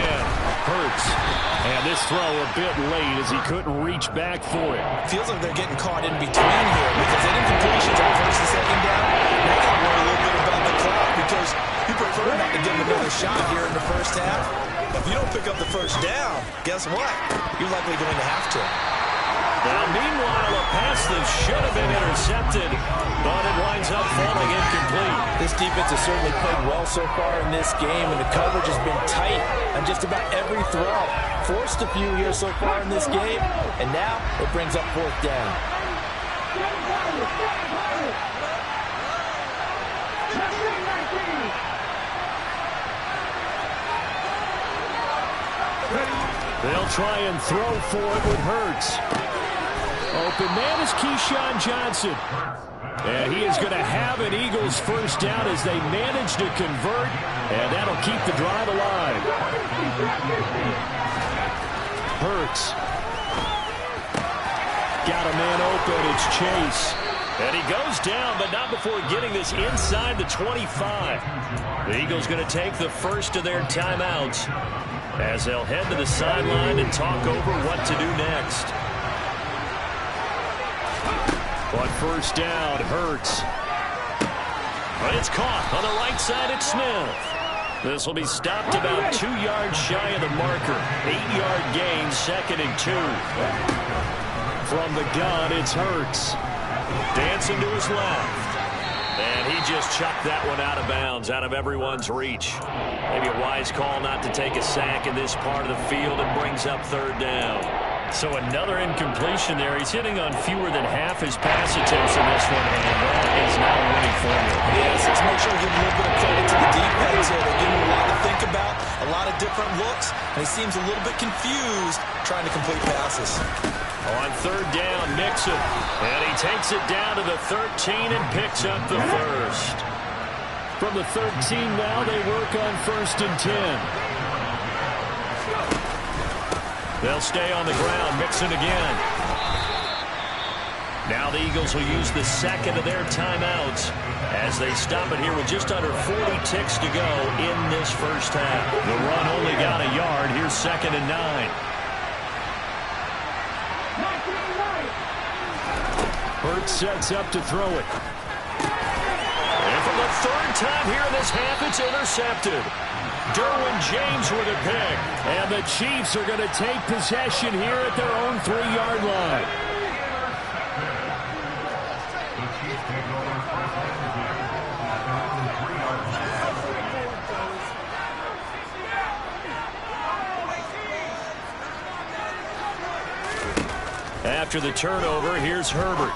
E: Hurts. And this throw a bit late as he couldn't reach back for it.
F: Feels like they're getting caught in between here because that incompletions on 1st and 2nd down. Now they worry a little bit about the clock because you prefer not to give them another shot here in the first half. But if you don't pick up the first down, guess what? You're likely going to have to.
E: Now, meanwhile, a pass that should have been intercepted, but it winds up falling incomplete.
C: This defense has certainly played well so far in this game, and the coverage has been tight on just about every throw. Forced a few here so far in this game, and now it brings up 4th down.
E: They'll try and throw for it with Hurts. Open man is Keyshawn Johnson. And he is going to have an Eagles first down as they manage to convert, and that'll keep the drive alive. Hurts. Got a man open. It's Chase. And he goes down, but not before getting this inside the 25. The Eagles going to take the first of their timeouts as they'll head to the sideline and talk over what to do next. On first down, Hurts. But it's caught on the right side at Smith. This will be stopped about 2 yards shy of the marker. 8-yard gain, 2nd and 2. From the gun, it's Hurts. Dancing to his left. And he just chucked that one out of bounds, out of everyone's reach. Maybe a wise call not to take a sack in this part of the field and brings up 3rd down. So another incompletion there. He's hitting on fewer than half his pass attempts in this one, and that is not a winning formula.
F: Yes, let's make sure we give a little bit of credit to the defense here. They're giving him a lot to think about, a lot of different looks, and he seems a little bit confused trying to complete passes.
E: On 3rd down, Mixon. And he takes it down to the 13 and picks up the first. From the 13 now, they work on 1st and 10. They'll stay on the ground. Mixon again. Now the Eagles will use the 2nd of their timeouts as they stop it here with just under 40 ticks to go in this first half. The run only got a yard. Here's 2nd and 9. Hurts sets up to throw it. And for the 3rd time here in this half, it's intercepted. Derwin James with a pick. And the Chiefs are going to take possession here at their own 3-yard line. After the turnover, here's Herbert.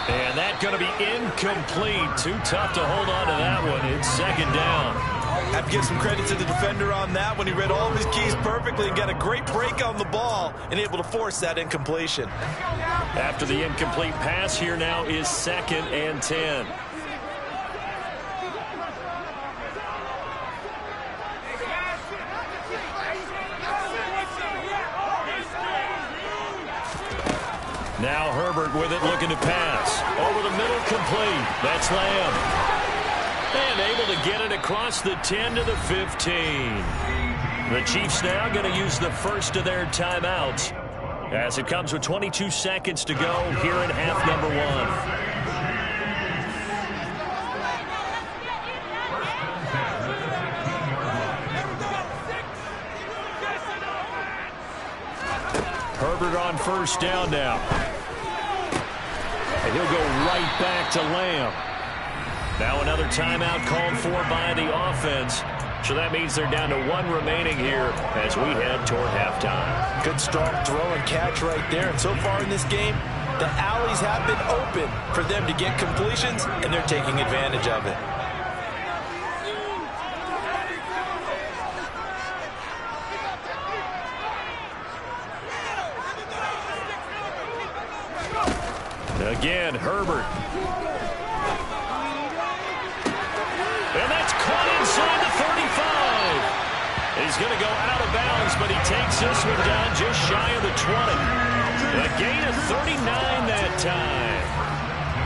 E: And that's going to be incomplete. Too tough to hold on to that one. It's 2nd down.
F: I have to give some credit to the defender on that when he read all of his keys perfectly and got a great break on the ball and able to force that incompletion.
E: After the incomplete pass, here now is 2nd and 10. Now Herbert with it, looking to pass. Over the middle, complete. That's Lamb. And able to get it across the 10 to the 15. The Chiefs now going to use the first of their timeouts as it comes with 22 seconds to go here in half number 1. Herbert on first down now. And he'll go right back to Lamb. Now another timeout called for by the offense So that means they're down to 1 remaining here as we head toward halftime.
C: Good strong throw and catch right there. And so far in this game, the alleys have been open for them to get completions, and they're taking advantage of it.
E: Again, Herbert. And that's caught inside the 35. He's going to go out of bounds, but he takes this one down just shy of the 20. A gain of 39 that time.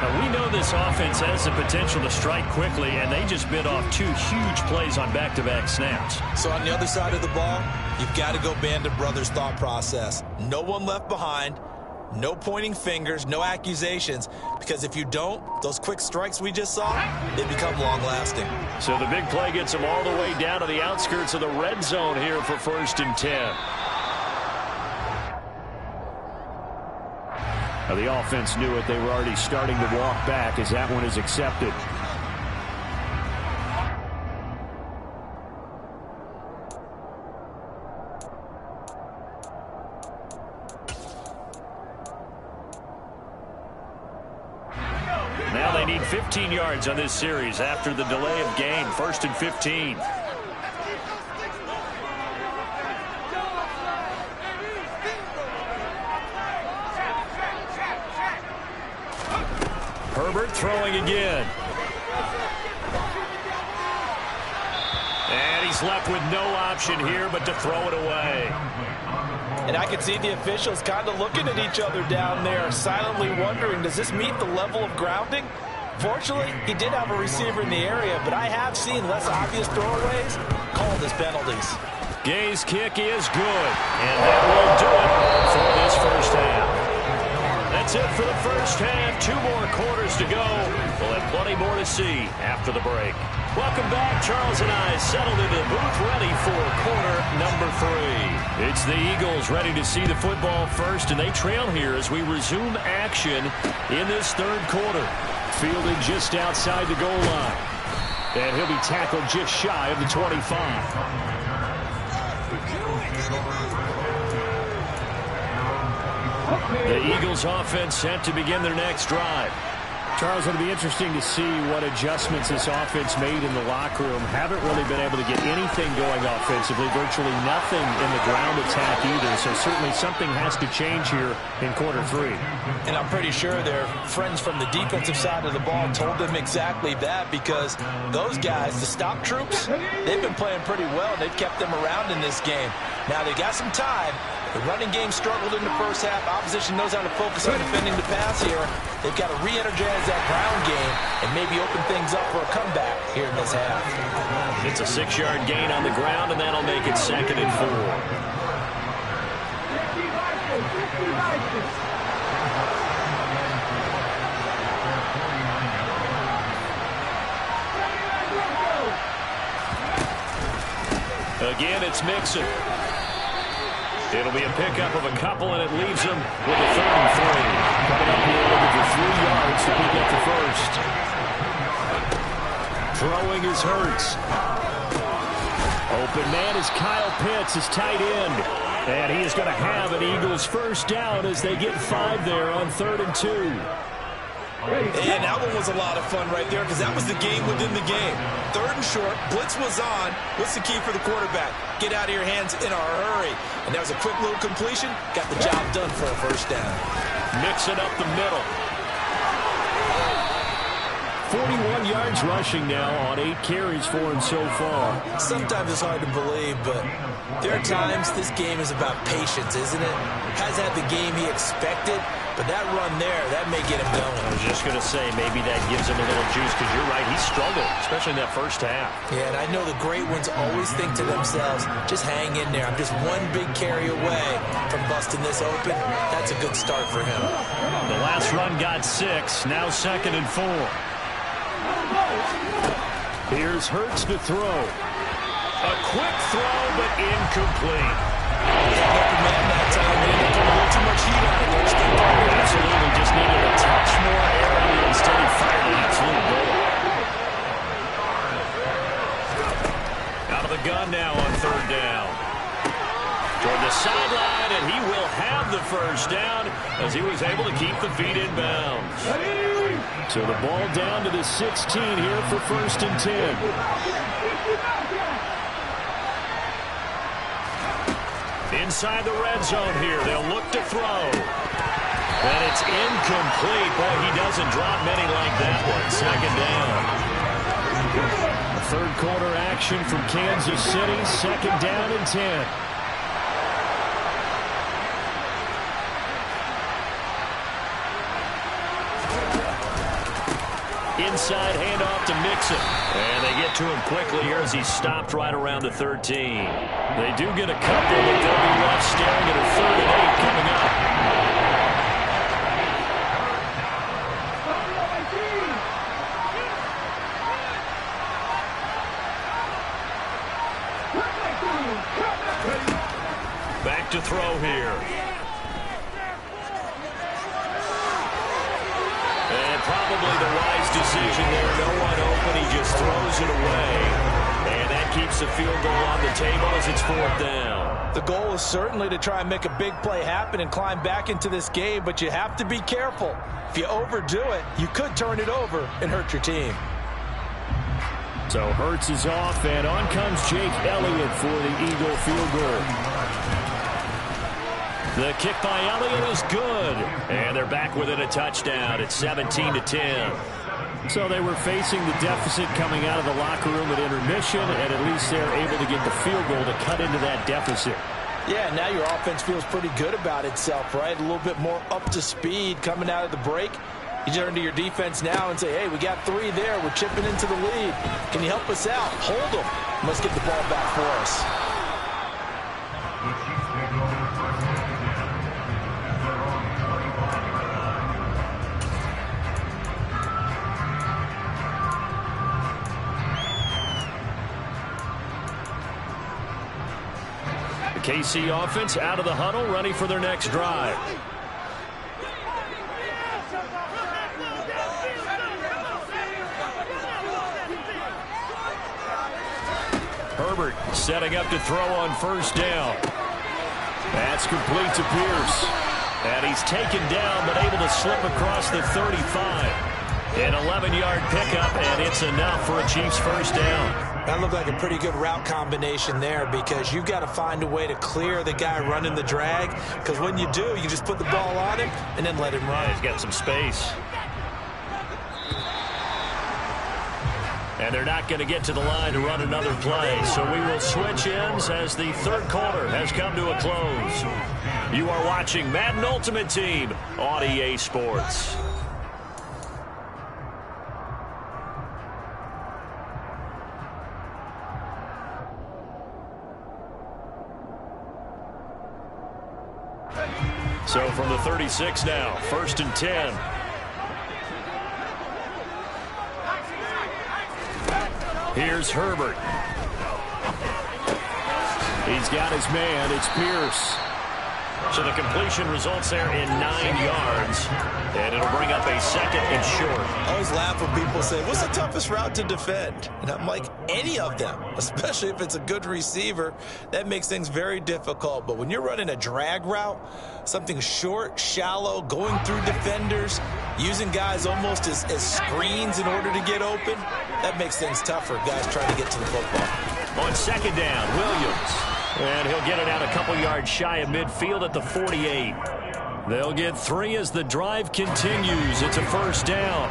E: Now, we know this offense has the potential to strike quickly, and they just bit off 2 huge plays on back-to-back snaps.
F: So on the other side of the ball, you've got to go Band of Brothers thought process. No one left behind. No pointing fingers, no accusations, because if you don't, those quick strikes we just saw, they become long-lasting.
E: So the big play gets them all the way down to the outskirts of the red zone here for 1st and 10. Now the offense knew it. They were already starting to walk back as that one is accepted. Now they need 15 yards on this series after the delay of game. 1st and 15. Herbert throwing again. And he's left with no option here but to throw it away.
C: And I can see the officials kind of looking at each other down there, silently wondering, does this meet the level of grounding? Fortunately, he did have a receiver in the area, but I have seen less obvious throwaways called as penalties.
E: Gay's kick is good, and that will do it for this 1st half. That's it for the 1st half. 2 more quarters to go. We'll have plenty more to see after the break. Welcome back. Charles and I settled into the booth ready for quarter number 3. It's the Eagles ready to see the football first, and they trail here as we resume action in this 3rd quarter. Fielded just outside the goal line. And he'll be tackled just shy of the 25. The Eagles offense set to begin their next drive. Charles, it'll be interesting to see what adjustments this offense made in the locker room. Haven't really been able to get anything going offensively, virtually nothing in the ground attack either, so certainly something has to change here in quarter 3.
C: And I'm pretty sure their friends from the defensive side of the ball told them exactly that, because those guys, the stop troops, they've been playing pretty well. They've kept them around in this game. Now they got some time. The running game struggled in the 1st half. Opposition knows how to focus on defending the pass here. They've got to re-energize that ground game and maybe open things up for a comeback here in this half.
E: It's a 6-yard gain on the ground, and that'll make it 2nd and 4. Again, it's Mixon. It'll be a pickup of a couple, and it leaves them with a 3rd and 3. Coming up here looking for 3 yards to pick up the 1st. Throwing is Hurts. Open man is Kyle Pitts, his tight end. And he is going to have an Eagles 1st down as they get 5 there on 3rd and 2.
F: And that one was a lot of fun right there, because that was the game within the game. 3rd and short, blitz was on. What's the key for the quarterback? Get out of your hands in a hurry. And that was a quick little completion. Got the job done for a 1st down.
E: Mix it up the middle. 41 yards rushing now on 8 carries for him so far.
C: Sometimes it's hard to believe, but there are times this game is about patience, isn't it? Hasn't had the game he expected, but that run there, that may get him going.
E: I was just going to say, maybe that gives him a little juice, because you're right, he struggled, especially in that 1st half.
C: Yeah, and I know the great ones always think to themselves, just hang in there. I'm just one big carry away from busting this open. That's a good start for him.
E: The last run got 6, now 2nd and 4. Here's Hurts to throw. A quick throw, but incomplete.
F: Open man that time, and ended up putting a little too much heat on it.
E: Absolutely, just needed a touch more area. Instead, he fired an absolute bullet. Out of the
A: gun now on third down. Toward the sideline, and he will have the first down as he was able to keep the feet in bounds.
E: So the ball down to the 16 here for 1st and 10.
A: Inside the red zone here, they'll look to throw. And it's incomplete. Boy, he doesn't drop many like that one. Second down.
E: A third quarter action from Kansas City. 2nd down and 10.
A: Inside handoff to Mixon. And they get to him quickly here as he's stopped right around the 13.
E: They do get a couple, but they'll be left staring at a 3rd and 8 coming up.
A: Back to throw here. And probably the wise decision there. No one open. He just throws it away. And that keeps the field goal on the table as it's 4th down.
C: The goal is certainly to try and make a big play happen and climb back into this game, but you have to be careful. If you overdo it, you could turn it over and hurt your team.
E: So Hurts is off, and on comes Jake Elliott for the Eagle field goal.
A: The kick by Elliott is good. And they're back within a touchdown. It's 17-10.
E: So they were facing the deficit coming out of the locker room at intermission, and at least they're able to get the field goal to cut into that deficit.
C: Yeah, now your offense feels pretty good about itself, right? A little bit more up to speed coming out of the break. You turn to your defense now and say, hey, we got 3 there. We're chipping into the lead. Can you help us out? Hold them. Let's get the ball back for us.
A: The KC offense out of the huddle, ready for their next drive. Herbert setting up to throw on 1st down.
E: That's complete to Pierce.
A: And he's taken down, but able to slip across the 35. An 11-yard pickup, and it's enough for a Chiefs first down.
C: That looked like a pretty good route combination there because you've got to find a way to clear the guy running the drag, because when you do, you just put the ball on him and then let him run.
A: Yeah, he's got some space. And they're not going to get to the line to run another play. So we will switch ends as the third quarter has come to a close. You are watching Madden Ultimate Team on EA Sports. So from the 36 now, 1st and 10. Here's Herbert.
E: He's got his man. It's Pierce.
A: So the completion results there in 9 yards. And it'll bring up a 2nd and short.
F: I always laugh when people say, what's the toughest route to defend? And I'm like, any of them, especially if it's a good receiver. That makes things very difficult. But when you're running a drag route, something short, shallow, going through defenders, using guys almost as screens in order to get open, that makes things tough for guys trying to get to the football.
A: On 2nd down, Williams. And he'll get it out a couple yards shy of midfield at the 48.
E: They'll get 3 as the drive continues. It's a first down.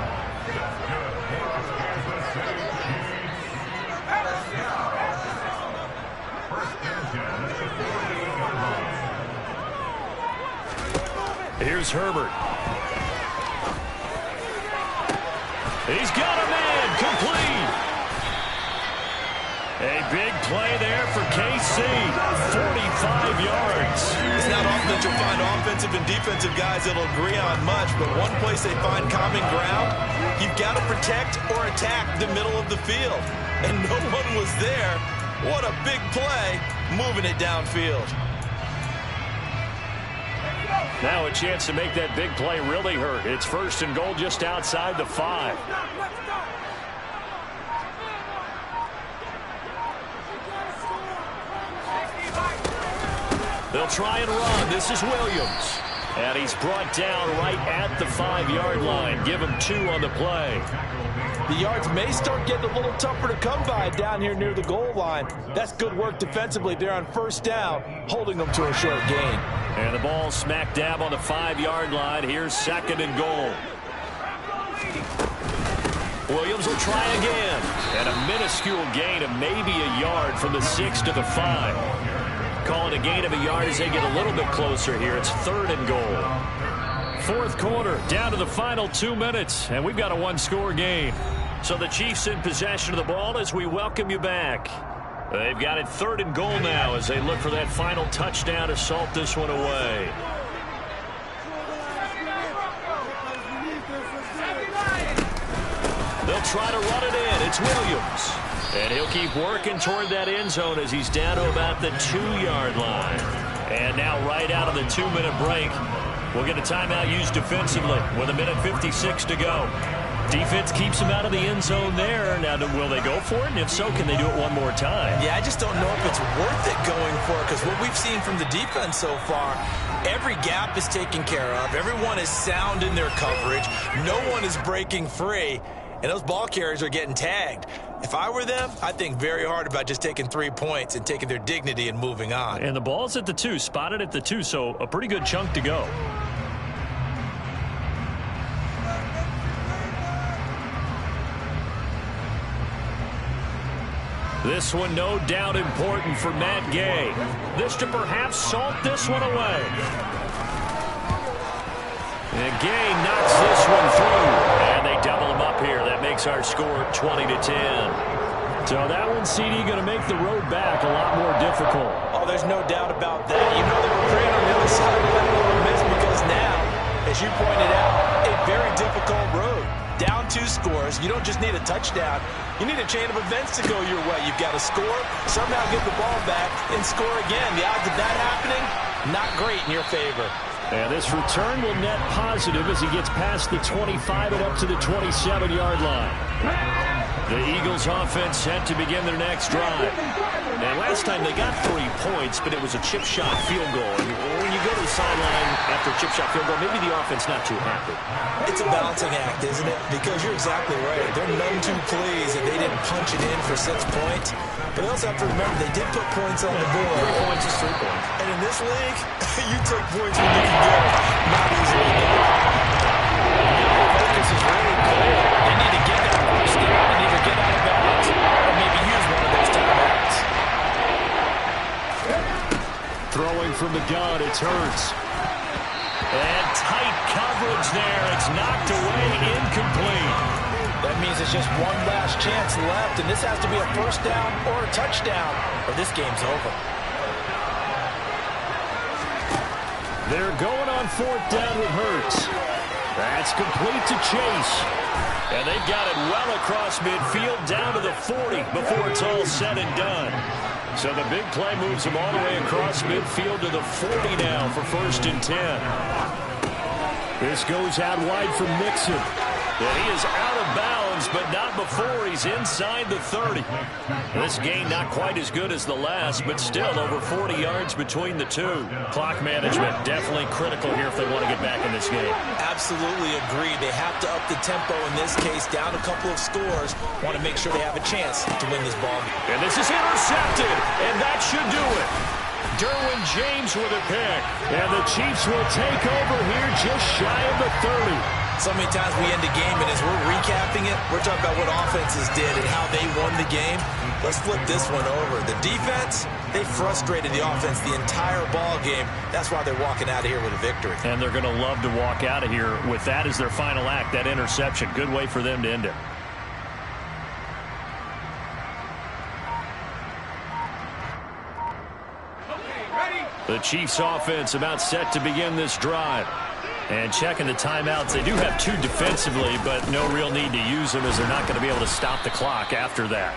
A: Here's Herbert. He's got a man, complete. A big play there for KC, 45 yards.
F: It's not often that you'll find offensive and defensive guys that'll agree on much, but one place they find common ground, you've got to protect or attack the middle of the field. And no one was there. What a big play, moving it downfield.
A: Now a chance to make that big play really hurt. It's 1st and goal just outside the 5.
E: They'll try and run. This is Williams. And he's brought down right at the 5-yard line. Give him 2 on the play.
C: The yards may start getting a little tougher to come by down here near the goal line. That's good work defensively there on first down, holding them to a short gain.
E: And the ball smack dab on the 5-yard line. Here's 2nd and goal. Williams will try again. And a minuscule gain of maybe a yard from the 6 to the 5. Call it a gain of a yard as they get a little bit closer here. It's 3rd and goal. 4th quarter, down to the final 2 minutes, and we've got a 1-score game. So the Chiefs in possession of the ball as we welcome you back. They've got it 3rd and goal now as they look for that final touchdown to salt this one away. They'll try to run it in. It's Williams. And he'll keep working toward that end zone as he's down to about the 2-yard line. And now right out of the 2-minute break, we'll get a timeout used defensively with 1:56 to go. Defense keeps him out of the end zone there. Now, will they go for it? And if so, can they do it one more time?
C: Yeah, I just don't know if it's worth it going for it because what we've seen from the defense so far, every gap is taken care of. Everyone is sound in their coverage. No one is breaking free. And those ball carriers are getting tagged. If I were them, I'd think very hard about just taking 3 points and taking their dignity and moving on.
E: And the ball's at the 2, spotted at the 2, so a pretty good chunk to go. This one no doubt important for Matt Gay. This to perhaps salt this one away. And Gay knocks this one through. And they double him up here. That makes our score 20-10. So that one, CD, going to make the road back a lot more difficult.
C: Oh, there's no doubt about that. You know they were praying on the other side of that little miss because now, as you pointed out, a very difficult road. Down 2 scores. You don't just need a touchdown. You need a chain of events to go your way. You've got to score, somehow get the ball back, and score again. The odds of that happening, not great in your favor.
E: And this return will net positive as he gets past the 25 and up to the 27-yard line. The Eagles offense set to begin their next drive. And last time they got 3 points, but it was a chip shot field goal. And when you go to the sideline after a chip shot field goal, maybe the offense not too happy.
C: It's a balancing act, isn't it? Because you're exactly right. They're none too pleased that they didn't punch it in for 6 points. But they also have to remember they did put points on the board.
E: 3 points is 3 points.
C: And in this league, you take points when you can get them. Not easily done. Focus is really clear. They need to get that first down and either get out of bounds or maybe use one of those timeouts.
E: Throwing from the gun, it's Hurts. And tight coverage there. It's knocked away, incomplete.
C: That means it's just one last chance left, and this has to be a first down or a touchdown, or this game's over.
E: They're going on 4th down with Hurts. That's complete to Chase. And they've got it well across midfield down to the 40 before it's all said and done. So the big play moves them all the way across midfield to the 40 now for 1st and 10. This goes out wide from Mixon. And he is out of bounds, but not before he's inside the 30. This gain not quite as good as the last, but still over 40 yards between the two. Clock management definitely critical here if they want to get back in this game.
C: Absolutely agree. They have to up the tempo in this case, down a couple of scores. Want to make sure they have a chance to win this ball game.
E: And this is intercepted, and that should do it. Derwin James with a pick. And the Chiefs will take over here just shy of the 30.
C: So many times we end a game, and as we're recapping it, we're talking about what offenses did and how they won the game. Let's flip this one over. The defense, they frustrated the offense the entire ball game. That's why they're walking out of here with a victory.
E: And they're going to love to walk out of here with that as their final act, that interception. Good way for them to end it. The Chiefs offense about set to begin this drive. And checking the timeouts, they do have 2 defensively, but no real need to use them as they're not going to be able to stop the clock after that.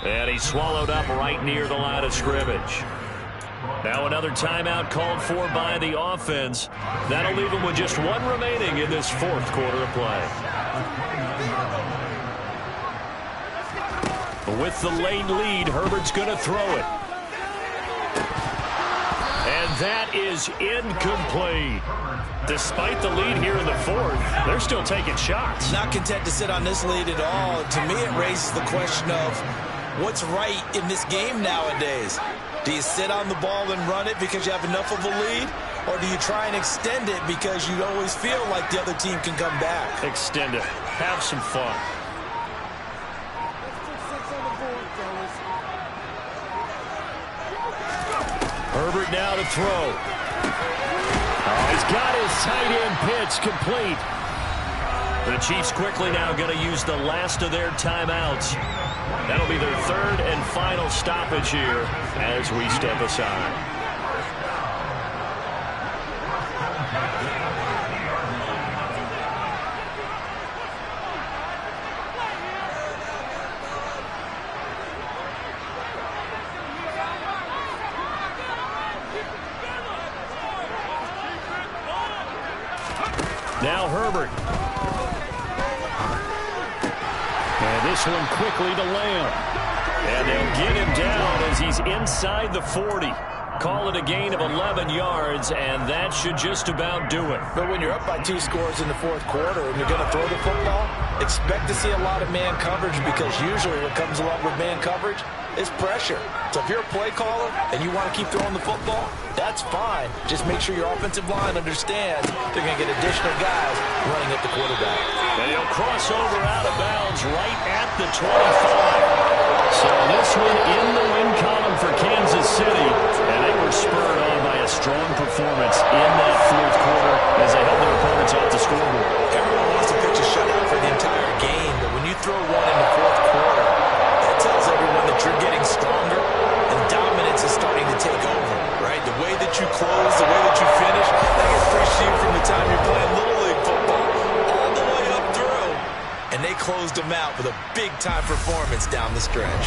E: And he's swallowed up right near the line of scrimmage. Now another timeout called for by the offense. That'll leave them with just 1 remaining in this 4th quarter of play. With the late lead, Herbert's going to throw it. And that is incomplete. Despite the lead here in the fourth, they're still taking shots.
C: Not content to sit on this lead at all. To me, it raises the question of what's right in this game nowadays. Do you sit on the ball and run it because you have enough of a lead? Or do you try and extend it because you always feel like the other team can come back?
E: Extend it. Have some fun. Herbert now to throw. Oh, he's got his tight end pitch complete. The Chiefs quickly now going to use the last of their timeouts. That'll be their third and final stoppage here as we step aside. Now Herbert. And this one quickly to Lamb. And they'll get him down as he's inside the 40. Call it a gain of 11 yards, and that should just about do it.
C: But when you're up by 2 scores in the fourth quarter and you're going to throw the football, expect to see a lot of man coverage, because usually what comes along with man coverage is pressure. So if you're a play caller and you want to keep throwing the football, that's fine. Just make sure your offensive line understands they're going to get additional guys running at the quarterback.
E: And he'll cross over out of bounds right at the 25. So this one in the win column for Kansas City, and they were spurred on by a strong performance in that fourth quarter as they held their opponents off the scoreboard.
C: Everyone wants to pitch a shutout for the entire game, but when you throw one in the fourth quarter, that tells everyone that you're getting stronger and dominance is starting to take over, right? The way that you close, the way that you finish, that gets appreciated from the time you're playing Little League football all the way up through. And they closed them out with a big-time performance down the stretch.